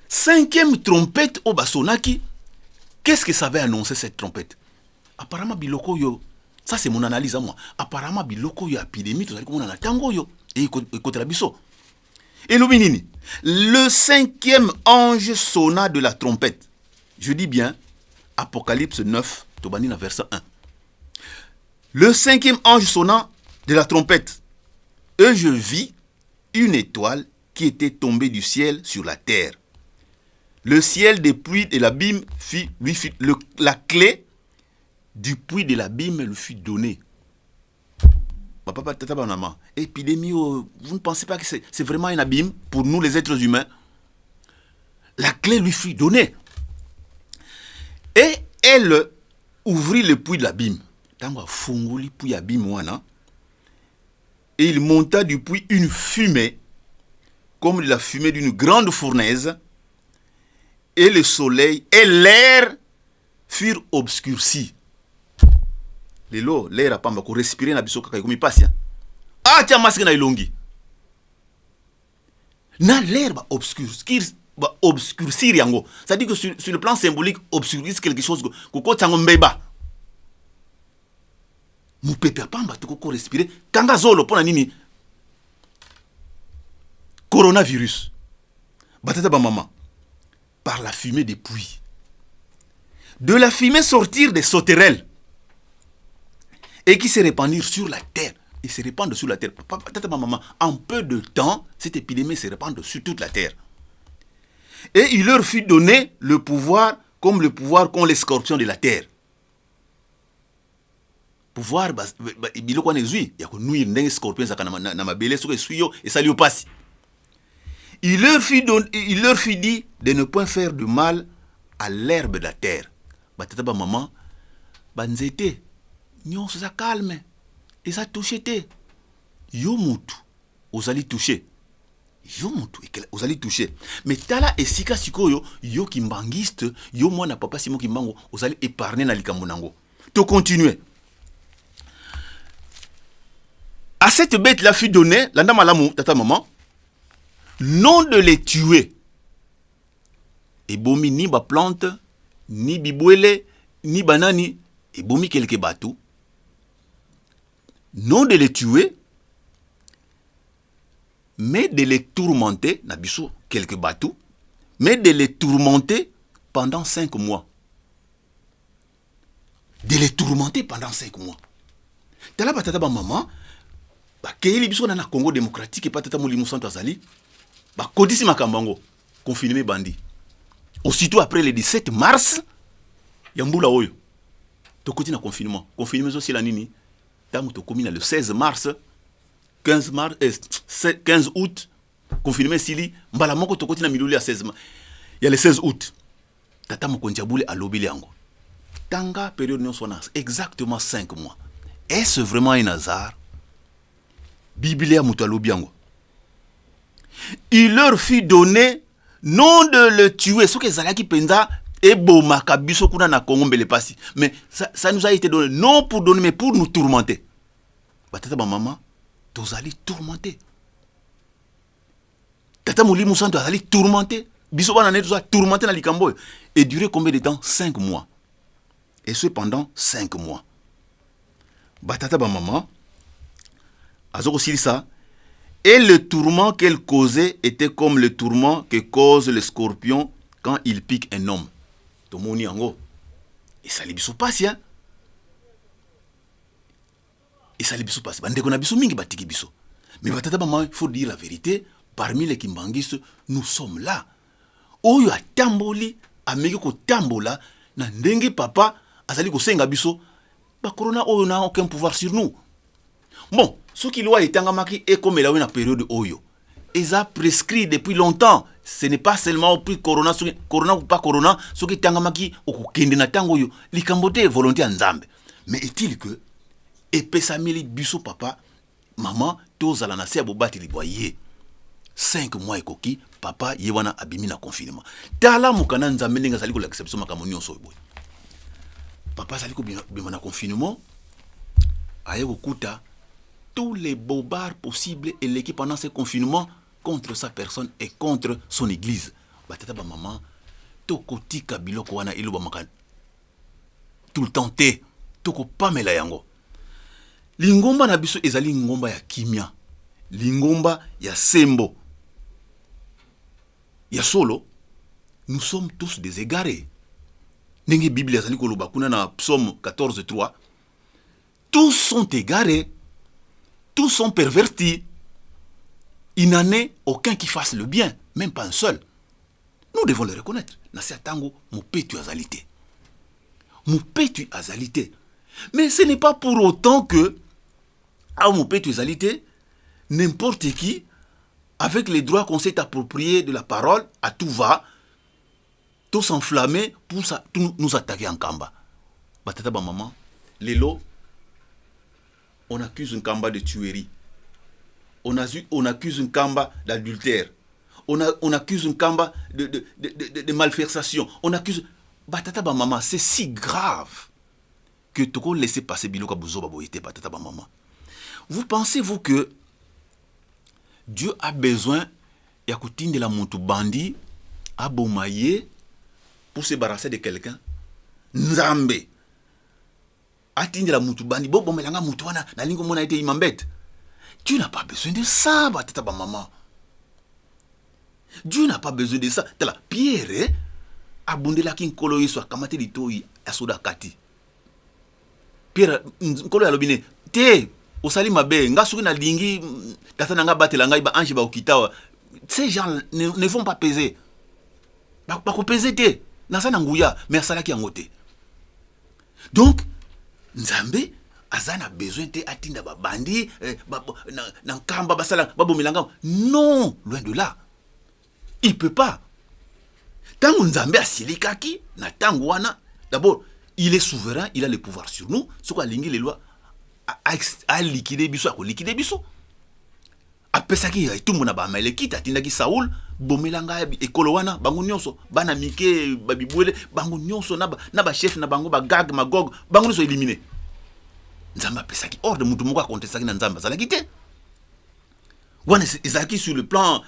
5e trompette au basonaki. Qu'est-ce que ça avait annoncé cette trompette? Apparemment biloko yo. Ça c'est mon analyse à moi. Apparemment biloko yo épidémie to comme on a tango yo et côté la biso. Et l'obinini. Le 5e ange sonna de la trompette. Je dis bien Apocalypse 9, Tobanina verset 1. Le 5e ange sonna de la trompette. Et je vis une étoile qui était tombée du ciel sur la terre. Le ciel des puits de l'abîme la clé du puits de l'abîme lui fut donnée. Papa, tata, maman. Épidémie, vous ne pensez pas que c'est vraiment un abîme pour nous les êtres humains? La clé lui fut donnée. Et elle ouvrit le puits de l'abîme. Et il monta du puits une fumée, comme de la fumée d'une grande fournaise, et le soleil et l'air furent obscurcis. L'air a pas mal respirer na biso kaka komi patient. Ah tia masque na ilongi. Na l'air va obscurcir yango. Ça dit que sur le plan symbolique obscurcir quelque chose ko tango mbeba. Mu pepe pamba to ko respirer kanga zolo pona nini? Coronavirus. Batata ba maman. Par la fumée des puits. De la fumée sortir des sauterelles. Et qui se répandirent sur la terre. Ils se répandent sur la terre. Papa, maman, en peu de temps, cette épidémie se répand sur toute la terre. Et il leur fut donné le pouvoir, comme le pouvoir qu'ont les scorpions de la terre. Pouvoir, il leur fut dit de ne point faire de mal à l'herbe de la terre. Batata maman, banzete, nyon ça calme, et ça touche te. Yo mutu, osali toucher. Yo mutu, osali toucher. Mais tala esika sikoyo, yo kimbangiste, yo mwana papa simo kimbango, osali épargner na likambo nango. To continuer. À cette bête là fut donné, l'anda malamu, tata maman, non de les tuer. Et bomi ni ba plante, ni bibouele, ni banani, et bomi quelques bateaux. Non de les tuer, mais de les tourmenter, nabiso quelques bateaux, mais de les tourmenter pendant 5 mois. De les tourmenter pendant 5 mois. Tala batata ba maman, ba keli biso na Congo démocratique et patata molimu santo azali, ba kodisi makambango, confinement bandi. Aussitôt après le 17 mars, yambula oyo. Tokoti na confinement. Confinement aussi la nini. Tango tokomi na le 16 mars, 15 août, confinement sili, mbala moko tokoti na miluli ya 16 mars. Il y a le 16 août. Tata mokondiaboule a lobili yango. Tanga période non sona exactement 5 mois. Est-ce vraiment un hasard? Biblia muto alobi yango. Il leur fit donner non de le tuer, ce que Zalaki penza et bomaka biso kuna na Congo mbele pasi. Mais ça nous a été donné non pour donner mais pour nous tourmenter. Batata ba maman, tozali tourmenter. Tata molimu santo azali tourmenter. biso bana tout ça tourmenté na likambo et durer combien de temps? 5 mois. Et ce pendant 5 mois. Batata ba maman azoko ça. Et le tourment qu'elle causait était comme le tourment que cause le scorpion quand il pique un homme. Tomoni yango. Et ça les biso passe hein. Et ça les biso passe. Bande kona biso mingi batiki biso. Mais batata ba maman, il faut dire la vérité, parmi les Kimbangis, nous sommes là. Oyo atamboli, ameki ko tambola na ndenge papa azali ko senga biso. Ba corona oyo n'a aucun pouvoir sur nous. Bon, ce qui loi est engamaki et comme il a eu une période oyo. Ils ont prescrit depuis longtemps. Ce n'est pas seulement au prix corona ou pas corona, ce qui est engamaki au kende na tango yo. Likambote volonté en Nzambe. Mais est-il que epesameli biso papa, maman, tous à la nation bobati liboye. 5 mois ekoki, papa yewana abimi na confinement. Tala mukana Nzambe nga sali ko l'acception makamonio so boy. Papa sali ko bima na confinement. Aye okuta tous les bobards possibles et l'équipe pendant ce confinement contre sa personne et contre son église. Batata ba maman, toko tika biloko wana iluba makan. Tout le temps te, toko pamela yango. Lingomba na biso ezali ngomba ya kimia. Lingomba ya sembo. Ya solo, nous sommes tous des égarés. Nenge Bible ezali koloba kuna na Psaume 14:3. Tous sont égarés. Tous sont pervertis. Il n'en est aucun qui fasse le bien, même pas un seul. Nous devons le reconnaître. Nasi atango mupetu azalité. Mupetu azalité. Mais ce n'est pas pour autant que à mupetu azalité, n'importe qui, avec les droits qu'on s'est appropriés de la parole, à tout va, tout s'enflammer pour tout nous attaquer en Kamba. Batata ba maman, Lelo, on accuse un Kamba de tuerie. On accuse un Kamba d'adultère. On accuse un Kamba de malversation. On accuse... Batata ba maman, c'est si grave que tu peux laisser passer Biloka Bouzo Baboyete, Batata ba maman. Vous pensez-vous que Dieu a besoin Yakutine de la Montou Bandi à Bomaye pour se barrasser de quelqu'un? Nzambe atinde la Montou Bandi, bon melanga Moutouana, na lingo mona été imambette. Dieu n'a pas besoin de ça, Batata ba maman. Dieu n'a pas besoin de ça. Tala Pierre abondela kin kolo yeso akamate litoi asoda kati. Pierre kolo alobine te osali mabe nga suki na lingi tata nanga batela ngai ba ange ba okitawa. Ces gens ne vont pas peser. Ba ko peser te na sana nguya mais asalaki yango te. Donc Nzambe azana besoin te atinda ba bandi na nkamba basala babomelanga. Non, loin de là. Il peut pas. Tant Nzambe asilikaki na tango wana, d'abord, il est souverain, il a le pouvoir sur nous. Ce qu'on a lingi les lois a liquidé biso, a liquidé biso. Après ça qui tout mon ba maleki tatindaki Saoul, bomelanga ekolo wana bango nyonso, bana mike babibwele, bango nyonso na ba chef na bango ba gag magog, bango nyonso éliminé. Nzamba pesaki ordre mutu moko contestaki na Nzamba zalaki te. Wana ezaki sur le plan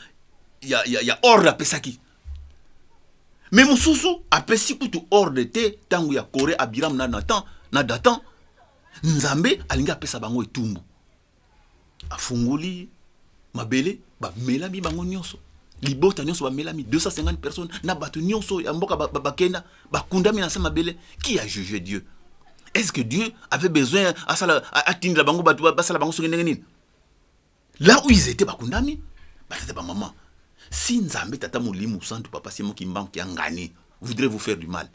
il y a ordre à pesaki. Mais Moussousou a pessi tout ordre te tangu ya Corée abiram na datan. Nzambe alinga pesa bango etumbu. Afunguli mabele ba melami bango nyonso. Libota nyonso ba melami 250 personnes na batu nyonso ya mboka bakenda bakundami na sama mabele. Qui a jugé Dieu? Est-ce que Dieu avait besoin à tindre bango batu basala bango songene nini? Là où ils étaient bakundami, batata ba maman. Si Nzambe tata moulimou santu papa c'est moi qui m'banque qui ngani, voudrait vous faire du mal.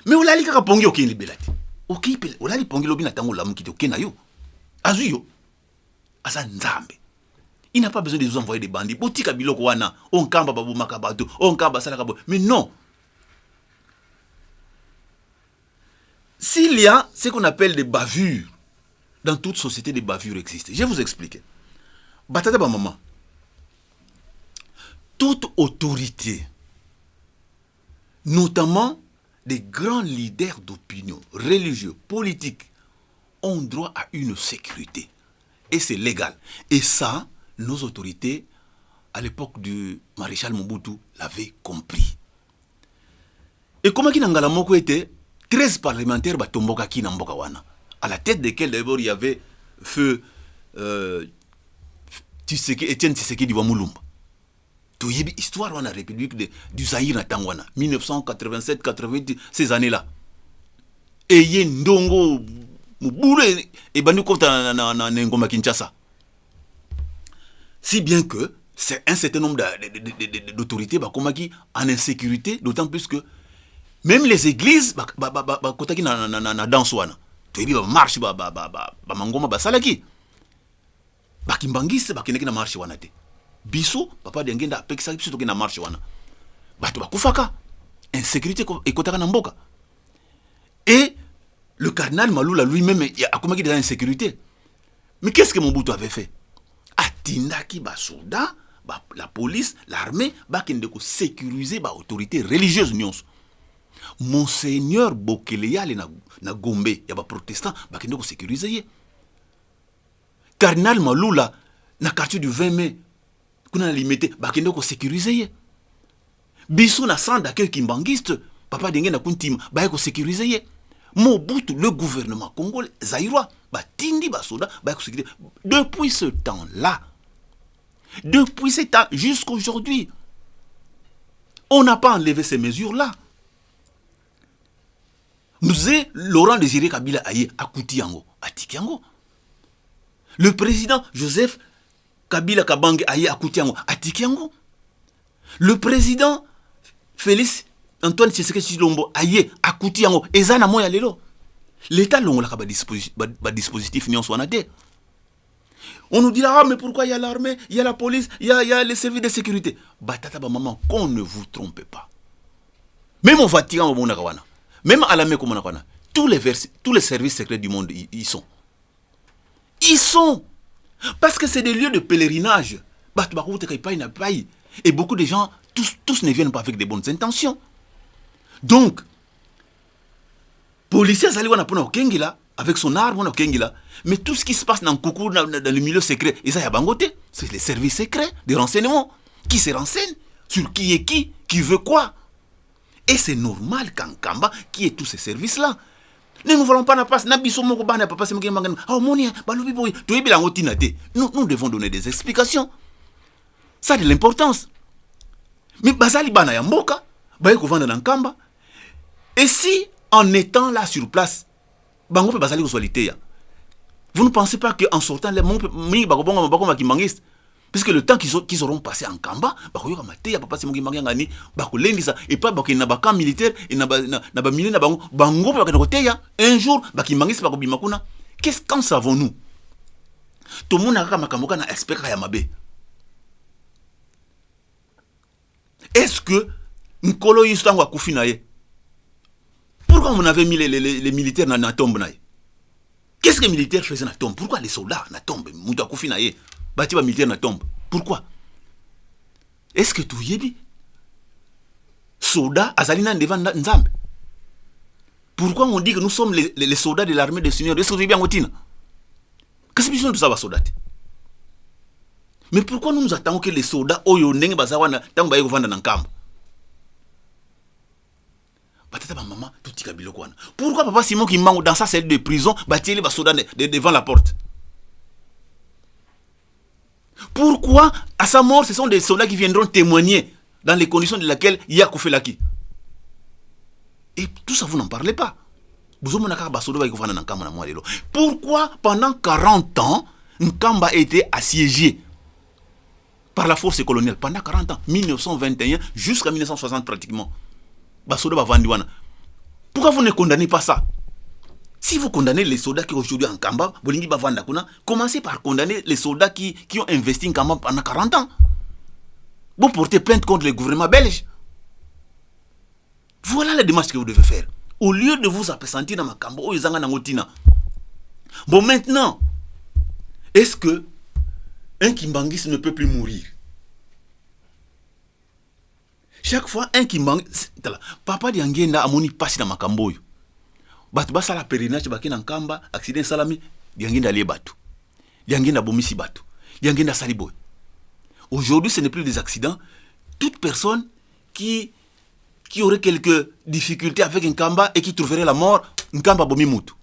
Mais on l'a li kaka pongi oké libelati. Oké pele, on l'a li pongi lobi na tango lamu kiti oké na yo. Azuyo. Asa Nzambe. Il n'a pas besoin de vous envoyer des bandits. Botika biloko wana, on kamba babu makabato, on kamba salaka bo. Mais non. S'il y a ce qu'on appelle des bavures, dans toute société des bavures existent. Je vais vous expliquer. Batata ba maman. Toute autorité, notamment des grands leaders d'opinion, religieux, politiques, ont droit à une sécurité. Et c'est légal. Et ça, nos autorités à l'époque du maréchal Mobutu, l'avait compris. Et comment qui n'angala moko était 13 parlementaires batomboka ki na mboka wana, à la tête desquels d'abord il y avait feu Étienne Tshisekedi wa Mulumba. Tu y histoire wana République du Zaïre na Tangwana 1987 88 ces années-là. Et y ndongo mubule et bandi kota na ngoma Kinshasa. Si bien que c'est un certain nombre d'autorités qui en insécurité, d'autant plus que même les églises kota ki na danse wana. Tu y marche mangoma basalaki. Bakimbangiste bakineki na marche wana te. Biso papa de ngenda apekisa biso toke na marche wana. Bato bakufaka. Insécurité ekotaka na mboka. Et le cardinal Malula lui-même a commis de l'insécurité. Mais qu'est-ce que Mobutu avait fait? Atindaki ba soda, la police, l'armée, bakende ko sécuriser ba autorité religieuse nyonso. Monseigneur Bokeleya na Gombe ya ba protestant bakende ko sécuriser. Cardinal Malula na quartier du 20 mai kuna limité bakende ko sécuriser. Biso na centre d'accueil kimbangiste papa denge na kuntima ba ko sécuriser. Mobutu, le gouvernement congolais, zaïrois, batindi basoda, depuis ce temps-là, depuis ce temps jusqu'à aujourd'hui, on n'a pas enlevé ces mesures-là. Nous est Laurent Désiré Kabila aye à Koutiango, à Tikiango. Le président Joseph Kabila Kabange aye à Koutiango, à Tikiango. Le président Félix Antoine Tshisekedi Tshilombo aye akuti yango ezana moya lelo. L'État longo la ba dispositif ni on soit naté. On nous dira mais pourquoi il y a l'armée, il y a la police, il y a les services de sécurité. Batata ba maman qu'on ne vous trompe pas. Même au Vatican au Monakawana, même à la Mecque au Monakawana, tous les services secrets du monde ils sont. Ils sont parce que c'est des lieux de pèlerinage. Et beaucoup de gens tous ne viennent pas avec des bonnes intentions. Donc, policier avec son arme, mais tout ce qui se passe dans le milieu secret, c'est les services secrets de renseignement qui se renseignent sur qui est qui veut quoi. Et c'est normal qu'en Kamba, qui est tous ces services-là. Nous ne voulons pas la passe. Nous devons donner des explications. Ça a de l'importance. Mais Bazali Bana Yamboka, Bayeko Vanda Nankamba. Et si, en étant là sur place, Bango peut Bazali Osolité, vous ne pensez pas qu'en sortant, les mondes, puisque le temps qu'ils auront passé en Kamba, et pas un militaire, un jour, qu'en savons-nous? Tout le monde a expert Yamabe. Est-ce que Nkolo Yustango a Koufinaye? Pourquoi on avait mis les militaires dans la tombe? Qu'est-ce que les militaires faisaient dans la tombe? Pourquoi les soldats dans la tombe? Mouta Koufinaye, bâti les militaires dans la tombe. Pourquoi? Est-ce que tout y est dit? Soldats, Azalina devant Nzambe. Pourquoi on dit que nous sommes les soldats de l'armée des seigneurs? Est-ce que vous avez bien entendu? Qu'est-ce que nous savons soldats? Mais pourquoi nous attendons que les soldats oyo nenge bazawana tango baye kovanda na kambo? Batata ba maman tout tikabilo kwana. Pourquoi papa Simon Kimbangu dans sa celle de prison batieli ba soldats devant la porte? Pourquoi à sa mort ce sont des soldats qui viendront témoigner dans les conditions de laquelle il y a Koufelaki? Et tout ça vous n'en parlez pas. Pourquoi pendant 40 ans Nkamba a été assiégé par la force coloniale pendant 40 ans, 1921 jusqu'à 1960 pratiquement? Pourquoi vous ne condamnez pas ça? Si vous condamnez les soldats qui aujourd'hui en Kamba, commencez par condamner les soldats qui ont investi en Kamba pendant 40 ans. Vous portez plainte contre le gouvernement belge. Voilà la démarche que vous devez faire. Au lieu de vous appesantir dans ma Kamba, bon maintenant, est-ce que un Kimbangiste ne peut plus mourir? Chaque fois, un Kimbangiste, papa di Angenda amoni passi dans ma Kamboyo. Batu basa la pèlerinage baki na Kamba, accident salami, di Angenda lié batu. Di Angenda bomisi batu. Di Angenda saliboy. Aujourd'hui, ce n'est plus des accidents. Toute personne qui aurait quelques difficultés avec un kamba et qui trouverait la mort, un kamba bomi mutu.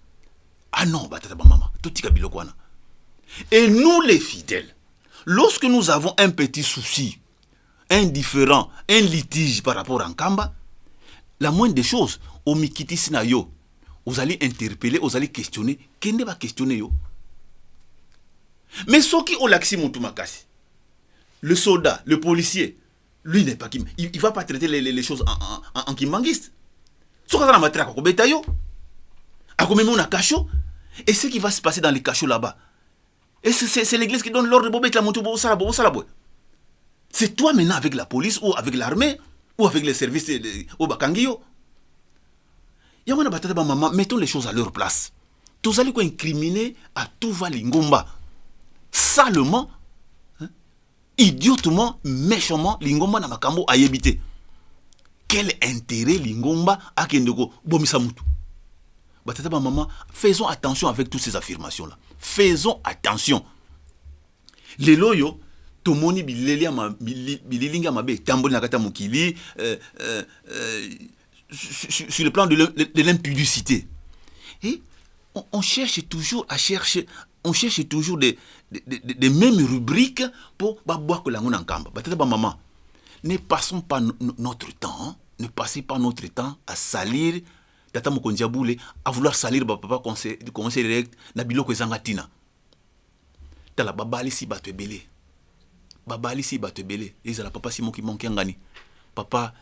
Ah non, batata mama, tout tika kwana. Et nous les fidèles, lorsque nous avons un petit souci, un différend, un litige par rapport à un kamba, la moindre des choses, au mikiti sinayo, vous allez interpeller, vous allez questionner, qui ne va questionner yo? Mais ceux qui ont l'accès Makasi, le soldat, le policier, lui n'est pas Kim. Il ne va pas traiter les choses en kimbanguiste. Ce qu'on a matré à Kobetayo, à Komemo Kacho, et ce qui va se passer dans les cachots là-bas. Et c'est l'église qui donne l'ordre de Bobet la Montou Salabo. C'est toi maintenant avec la police ou avec l'armée ou avec les services au Bakangio. Yamana Batata Maman, mettons les choses à leur place. Tous allez quoi incriminer à tout va Lingomba. Salement, hein, idiotement, méchamment, Lingomba na makambo a yébité. Quel intérêt Lingomba a kendeko bomisamutu? Batata Maman, faisons attention avec toutes ces affirmations-là. Faisons attention. Les loyaux, tomoni bililinga mabe, tamboli nakata mukili, sur le plan de l'impudicité. Et on cherche toujours des mêmes rubriques pour boire que l'angon en kamba. Batata maman, ne passons pas notre temps, hein? Ne passez pas notre temps à salir tata mokondiaboule, à vouloir salir papa conseil direct na biloko ezangatina. Tala babali si bato ebele. Babali si bato ebele. Ezala papa Simon qui manque ngani. Papa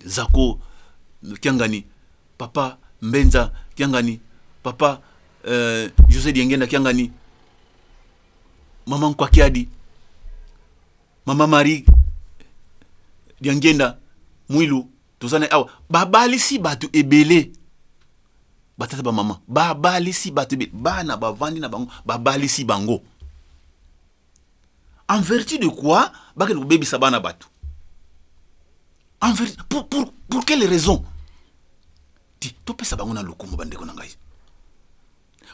Zako Kiangani, papa Mbenza Kiangani, papa José Diengenda Kiangani, maman Kwakiadi, maman Marie Diengenda, Mwilu, tozane awa, babali si batu ebele, batata ba maman, babali si batu ebele, bana bavandi na bango, babali si bango. En vertu de quoi, bake no baby sabana batu. En vérité, pour quelle raison?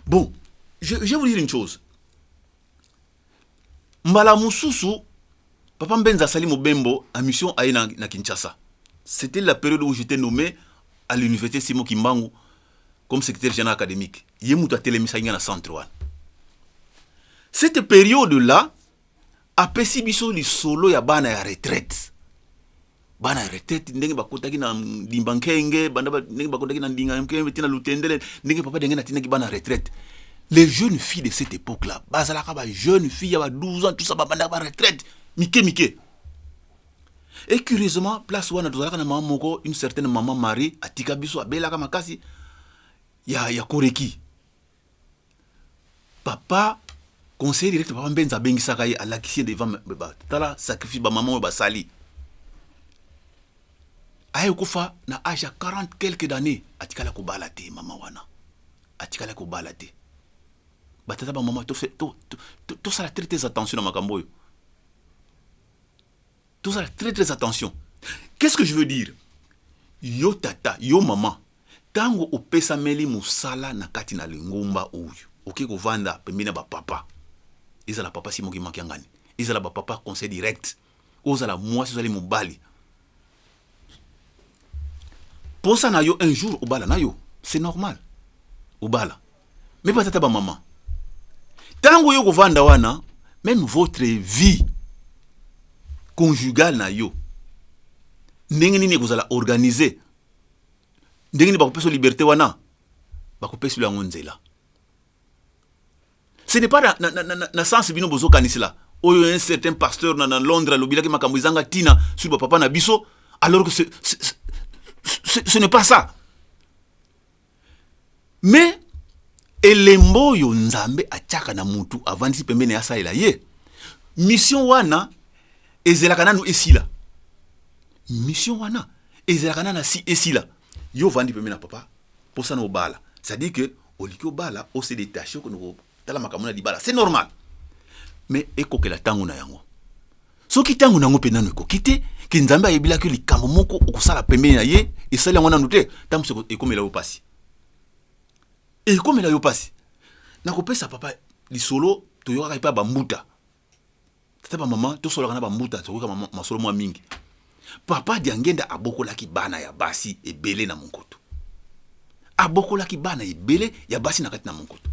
Bon, je vais vous dire une chose. Mbala Mususu, Papa Mbenza Sali Mobembo, en mission à na Kinshasa. C'était la période où j'étais nommé à l'université Simon Kimbangu comme secrétaire général académique. Yemuta Télémisaïna na centre 1. Cette période-là, a pesi biso li solo ya bana ya retraite. Bana retraite ndenge bakotaki na dimbankenge banda ndenge bakotaki na ndinga mkenge tina lutendele ndenge papa ndenge na tina ki bana retraite. Les jeunes filles de cette époque-là, bazalaka ba jeunes filles ya 12 ans tout ça banda ba retraite mike. Et curieusement, place wana tozalaka na maman moko, une certaine maman Marie atika biso abelaka makasi ya koreki. Papa conseiller direct papa Mbenza bengisaka ye alakisi devant tala sacrifice ba maman ba sali. Aye kufa na âge à 40 quelques années atikala ko balate maman wana. Atikala ko balate. Batata ba maman to ça très attention na makambo yo. Tout ça très attention. Qu'est-ce que je veux dire? Yo tata, yo maman, tango opesa meli musala na kati na lingomba oyo. Oke ko vanda pembina ba papa. Ezala papa Simon ki manki ngani. Ezala ba papa conseil direct. Ozala moi sozali mobali. Pour ça na yo un jour au bala na yo, c'est normal. Au bala. Mais pas tata ba maman. Tango yo ko vanda wana, même votre vie conjugale na yo. Ndenge nini kozala organiser. Ndenge ni bakopesa liberté wana. Bakopesa la ngonzela. Ce n'est pas na sens bino bozo kanisila. Oyo un certain pasteur na Londres lobila ki makambo izanga tina sur ba papa na biso alors que ce n'est pas ça. Mais elembo yo nzambe achaka na mutu avandi pembene ya saela ye. Mission wana ezelaka nanu esila. Mission wana ezelaka nanu si esila. Yo vandi pembene na papa pour ça no bala. C'est-à-dire que olikio bala o se détacher ko no tala makamuna di bala. C'est normal. Mais eko ke la tangu na yango. So ki tangu nango pe nanu eko kite ki nzambe ayebila ke likambo moko okusala pembeni na ye esala yango nanu te tamse ekomela yo pasi. Ekomela yo pasi. Na kopesa papa li solo to yoka pa bambuta. tata ba mama to solo kana ba mbuta to ka masolo mwa mingi. Papa Diangenda abokolaki bana ya basi ebele na monkoto. Abokolaki bana ebele ya basi na kati na monkoto.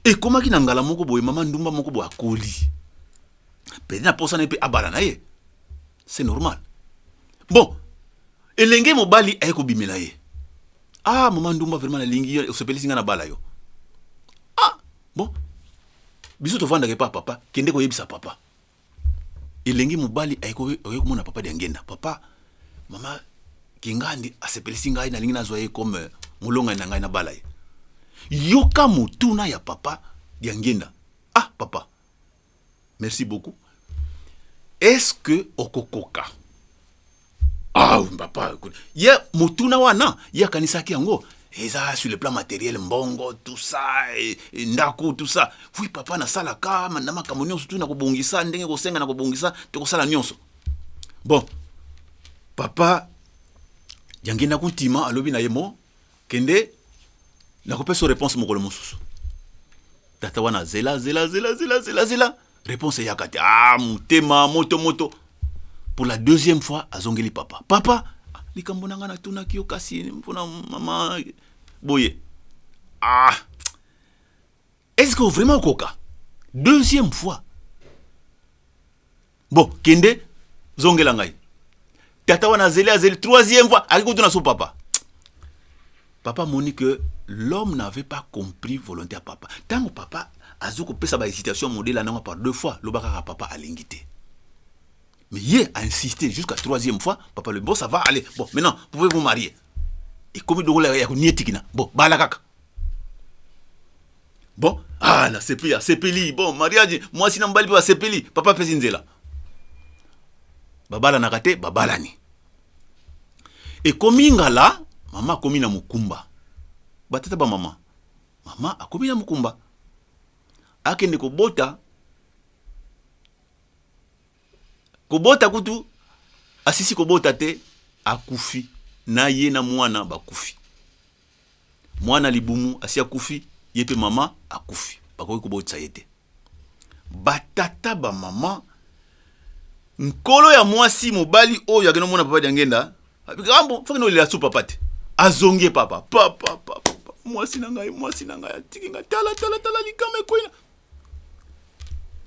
Et comment ki na ngala moko boye mama ndumba moko boye akoli. Peut-être na posa na pe abala na ye. C'est normal. Bon, elenge mobali ayeko bimela ye. Ah, mama ndumba vraiment na lingi o sepeli singa na bala yo. Ah, bon. Biso to vanda ke pa papa, kende ko yebisa papa. Elenge mobali ayeko mona papa Diangenda. Papa, mama kingandi asepeli singa na lingi na zoye comme mulonga na ngai na bala ye. Yoka mutuna ya papa Diangenda. Ah, papa. Merci beaucoup. Est-ce que okokoka? Ah, papa, écoute. Ya mutuna wana, ya kanisa ki yango. Eza sur le plan matériel, mbongo, tout ça, ndako, tout ça. Oui, papa, na sala ka, mandama kamonyo, surtout na kobongisa, ndenge kosenga na kobongisa, te kosala nyonso. Bon, papa Diangenda kuntima alobi na yemo, kende, na kopesa réponse mokolo mosusu. Tata wana zela. Réponse yakate. Ah, mutema, moto. Pour la deuxième fois, azongeli papa. Papa, likambo nanga na tuna kiyo kasi, mpona mama, boye. Ah, est-ce que vraiment koka? Deuxième fois. Bon, kende, zongela ngai. Tata wana zela, troisième fois, akiko tuna so papa. Papa moni que l'homme n'avait pas compris volonté à papa. Tant que papa a pesa ba hésitation modèle à par deux fois, le baka papa a l'ingité. Mais hier a insisté jusqu'à troisième fois, papa le bon ça va aller. Bon, maintenant, vous pouvez vous marier. Et comme il doit y avoir bon, balakaka. Bon, ah la sepeli, bon, mariage, moi si n'ambali pas sepeli, papa fait zinzela. Babala nakate, babalani. Et comme ingala, mama komi na mukumba. Batata ba mama. Mama akomi na mukumba. Akende kobota. Kobota kutu. Asisi kobota te. Akufi. Na ye na mwana bakufi. Mwana libumu asi akufi. Yepe mama akufi. Bakoki kobota yete. Batata ba mama. Nkolo ya mwasi mobali oyo akena mwana papa Diangenda. Ambo, faut que nous les assoupons papa. Azongie papa. Papa. Moi si nanga tikinga tala likame koina.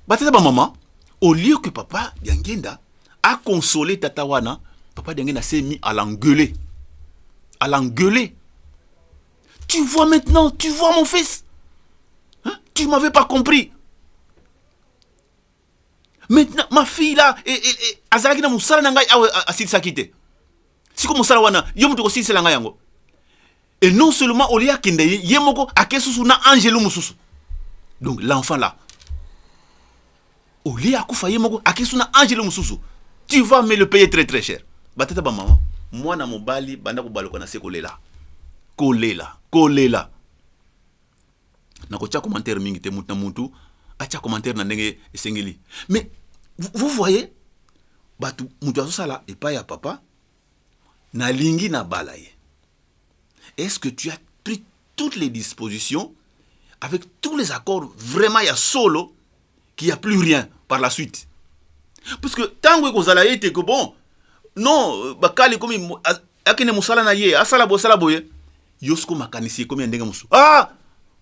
Batata ba maman, au lieu que papa Diangenda a consolé tata wana, papa Diangenda s'est mis à l'engueuler. Tu vois maintenant, tu vois mon fils. Hein? Tu m'avais pas compris. Maintenant ma fille là azalaki na musala na ngai asili sakite. Si comme ça wana yo mutu ko sisi la yango. Et non seulement au lieu kende yemoko akesusu na angelu mususu. Donc l'enfant là au lieu akufa yemoko akesusu na angelu mususu. Tu vas me le payer très très cher. Batata ba maman, moi na mobali banda ko baloko na se kolela. Kolela. Na ko tia commentaire mingi te mutu na mutu, atia commentaire na ndenge esengeli. Mais vous voyez batu mutu asala et pas ya papa. Na lingi na balaye. Est-ce que tu as pris toutes les dispositions avec tous les accords vraiment il y a solo qu'il n'y a plus rien par la suite? Parce que tant que vous allez que bon non bakali comme akene musala na ye asala boye yosko makanisi comme ndenge musu ah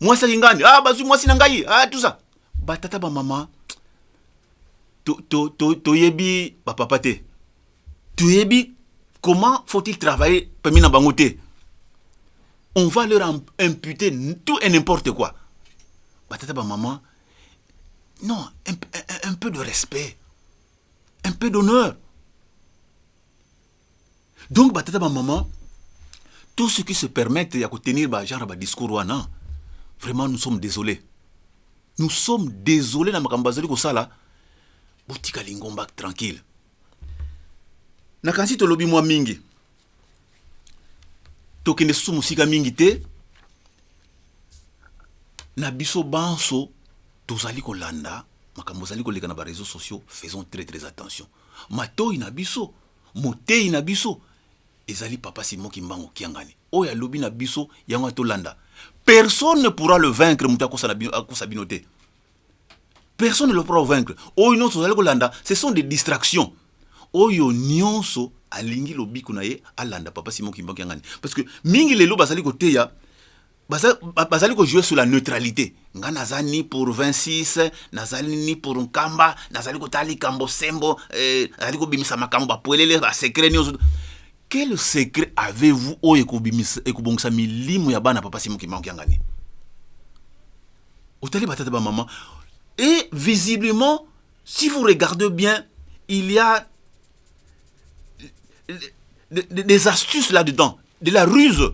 moi ça ngani ah bazu moi sinangai ah tout ça batata ba mama to yebi ba papa te tu yebi. Comment faut-il travailler parmi na bangote? On va leur imputer tout et n'importe quoi. Batata ba maman, non, un peu de respect, un peu d'honneur. Donc batata ba maman, tout ce qui se permettent de tenir ba genre ba discours wana, vraiment nous sommes désolés. Nous sommes désolés na makambazoli ko sala. Botika lingomba tranquille. Nakansi to lobi mwa mingi. Tokende susu musika mingi te. Na biso banso tozali kolanda makambo zali koleka na ba réseaux sociaux, faisons très très attention. Matoi na biso, motei na biso ezali papa Simon Kimbango kiangani. Oya lobi na biso yango to landa. Personne ne pourra le vaincre muta ko sa binote. Personne ne le pourra vaincre. Oyo nyonso ozali kolanda, ce sont des distractions. Oyo nyonso alingi lobiko na ye alanda Papa Simon Kimbangu yangani. Parce que mingi lelo bazali koteya bazali ko jouer sur la neutralité. Nga nazali ni pour 26, nazali ni pour Nkamba, nazali ko tali kambo sembo, nazali ko bimisa makambo ba poelele ba secret nyonso. Quel secret avez-vous oyo ekobongisa milimo ya bana Papa Simon Kimbangu yangani? Otali batata ba maman. Et visiblement, si vous regardez bien, il y a des astuces là-dedans, de la ruse,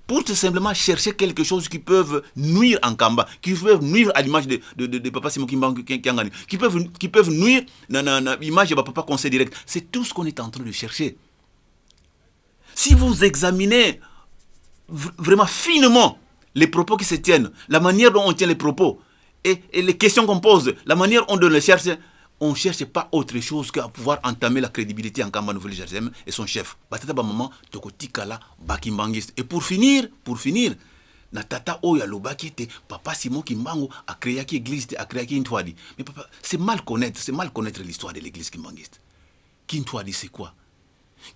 pour tout simplement chercher quelque chose qui peuvent nuire en Kamba, qui peuvent nuire à l'image de Papa Simon Kimbangu Kiangani, qui peuvent nuire à l'image de Papa Conseil Direct. C'est tout ce qu'on est en train de chercher. Si vous examinez vraiment finement les propos qui se tiennent, la manière dont on tient les propos, et les questions qu'on pose, la manière dont on les cherche, on ne cherche pas autre chose qu'à pouvoir entamer la crédibilité en Kamba Nouvelle Jérusalem et son chef. Batata ba maman tokotikala bakimbangiste. Et pour finir, na tata oya lobaki te Papa Simon Kimbangu a créé qui église, a créé qui Ntwadi. Mais papa, c'est mal connaître l'histoire de l'église kimbangiste. Kintwadi c'est quoi?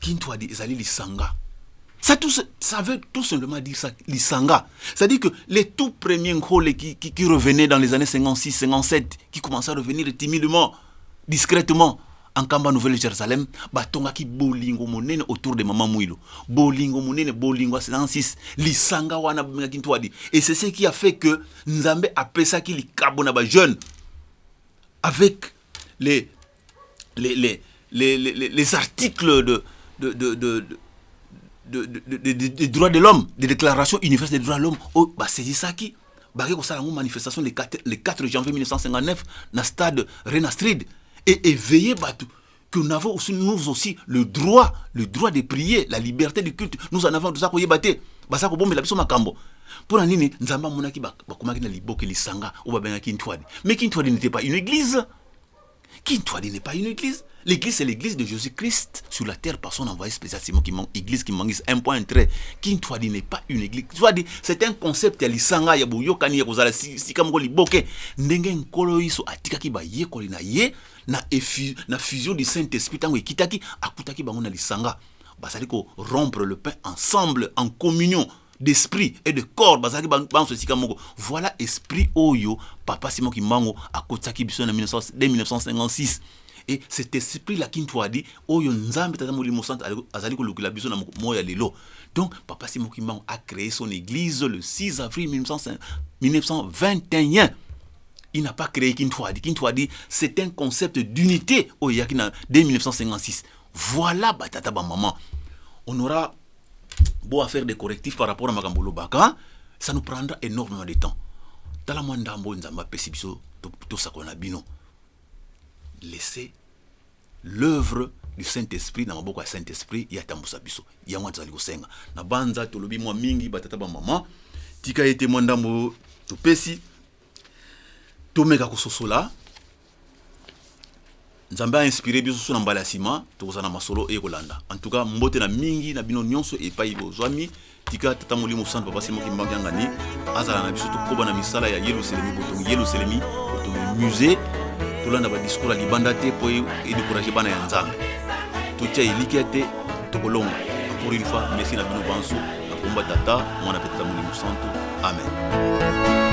Kintwadi ezali lisanga. Ça veut tout simplement dire ça, l'Isanga. C'est-à-dire que les tout premiers Nkole qui revenaient dans les années 56, 57, qui commençaient à revenir timidement, discrètement, en Kamba Nouvelle Jérusalem, batonga ki bolingo monene autour de Maman Mouilo. Bolingo monene, bolingo 76, l'Isanga wana Kintwadi. Et c'est ce qui a fait que Nzambe a appelé ça qui les kabona ba jeunes, avec les articles des droits de l'homme, des déclarations universelles des droits de l'homme. Oh, bah c'est ça qui. Bah ça la manifestation le 4 janvier 1959 dans le stade Rena Street et veillez batou que nous avons aussi nous aussi le droit de prier, la liberté du culte. Nous en avons tout ça qu'on y batté. Bah ça qu'on bombe la biso makambo. Pour la nini nzamba monaki ba komaki na liboke lisanga ou ba benga Kintwadi. Mais Kintwadi n'était pas une église. Kintwadi n'est pas une église. L'église, c'est l'église de Jésus-Christ sur la terre par son envoyé spécial Simon Kimbangu. Église Kimbangu, un point trait. Kintwadi n'est pas une église. C'est un concept ya lisanga ya buyokani ya kozala si kamongo liboke. Ndenge nkolo iso atikaki ba yekoli na ye na fusion du Saint-Esprit tango ekitaki akutaki bango na lisanga. Basali ko rompre le pain ensemble en communion d'esprit et de corps. Basali banso si kamongo. Voilà esprit oyo Papa Simon Kimbangu akotaki biso na 1956. Et cet esprit-là qui nous a dit, oh Nzambe tata molimo sant azali ko lukila biso na moya lelo. Donc Papa Simon Kimbangu a créé son église le 6 avril 1921. Il n'a pas créé Kintwadi. Kintwadi, c'est un concept d'unité au Yakina dès 1956. Voilà batata ba maman. On aura beau à faire des correctifs par rapport à Makambolo Baka, ça nous prendra énormément de temps. Tala mwandambo nzamba pesi biso to sakona bino. Laissez l'œuvre du Saint-Esprit dans maboko ya Saint-Esprit ya tambusa biso ya mwanza likosenga na banza tolobi mwa mingi batata ba mama tika ete mwandambo topesi tomeka kososola Nzambe a inspiré biso na mbala sima tokozana masolo e kolanda. En tout cas mbote na mingi na bino nyonso e pai bozwami tika tata molimo sant Papa Simon Kimbangu yangani azala na biso tokoba na misala ya Yerusalemi botongi musée tolanda ba discours ali banda te po e décourager bana ya Nzambe totia elikia te tokolonga. Pour une fois merci na bino banso na komba tata mwana petata molimo sant. Amen.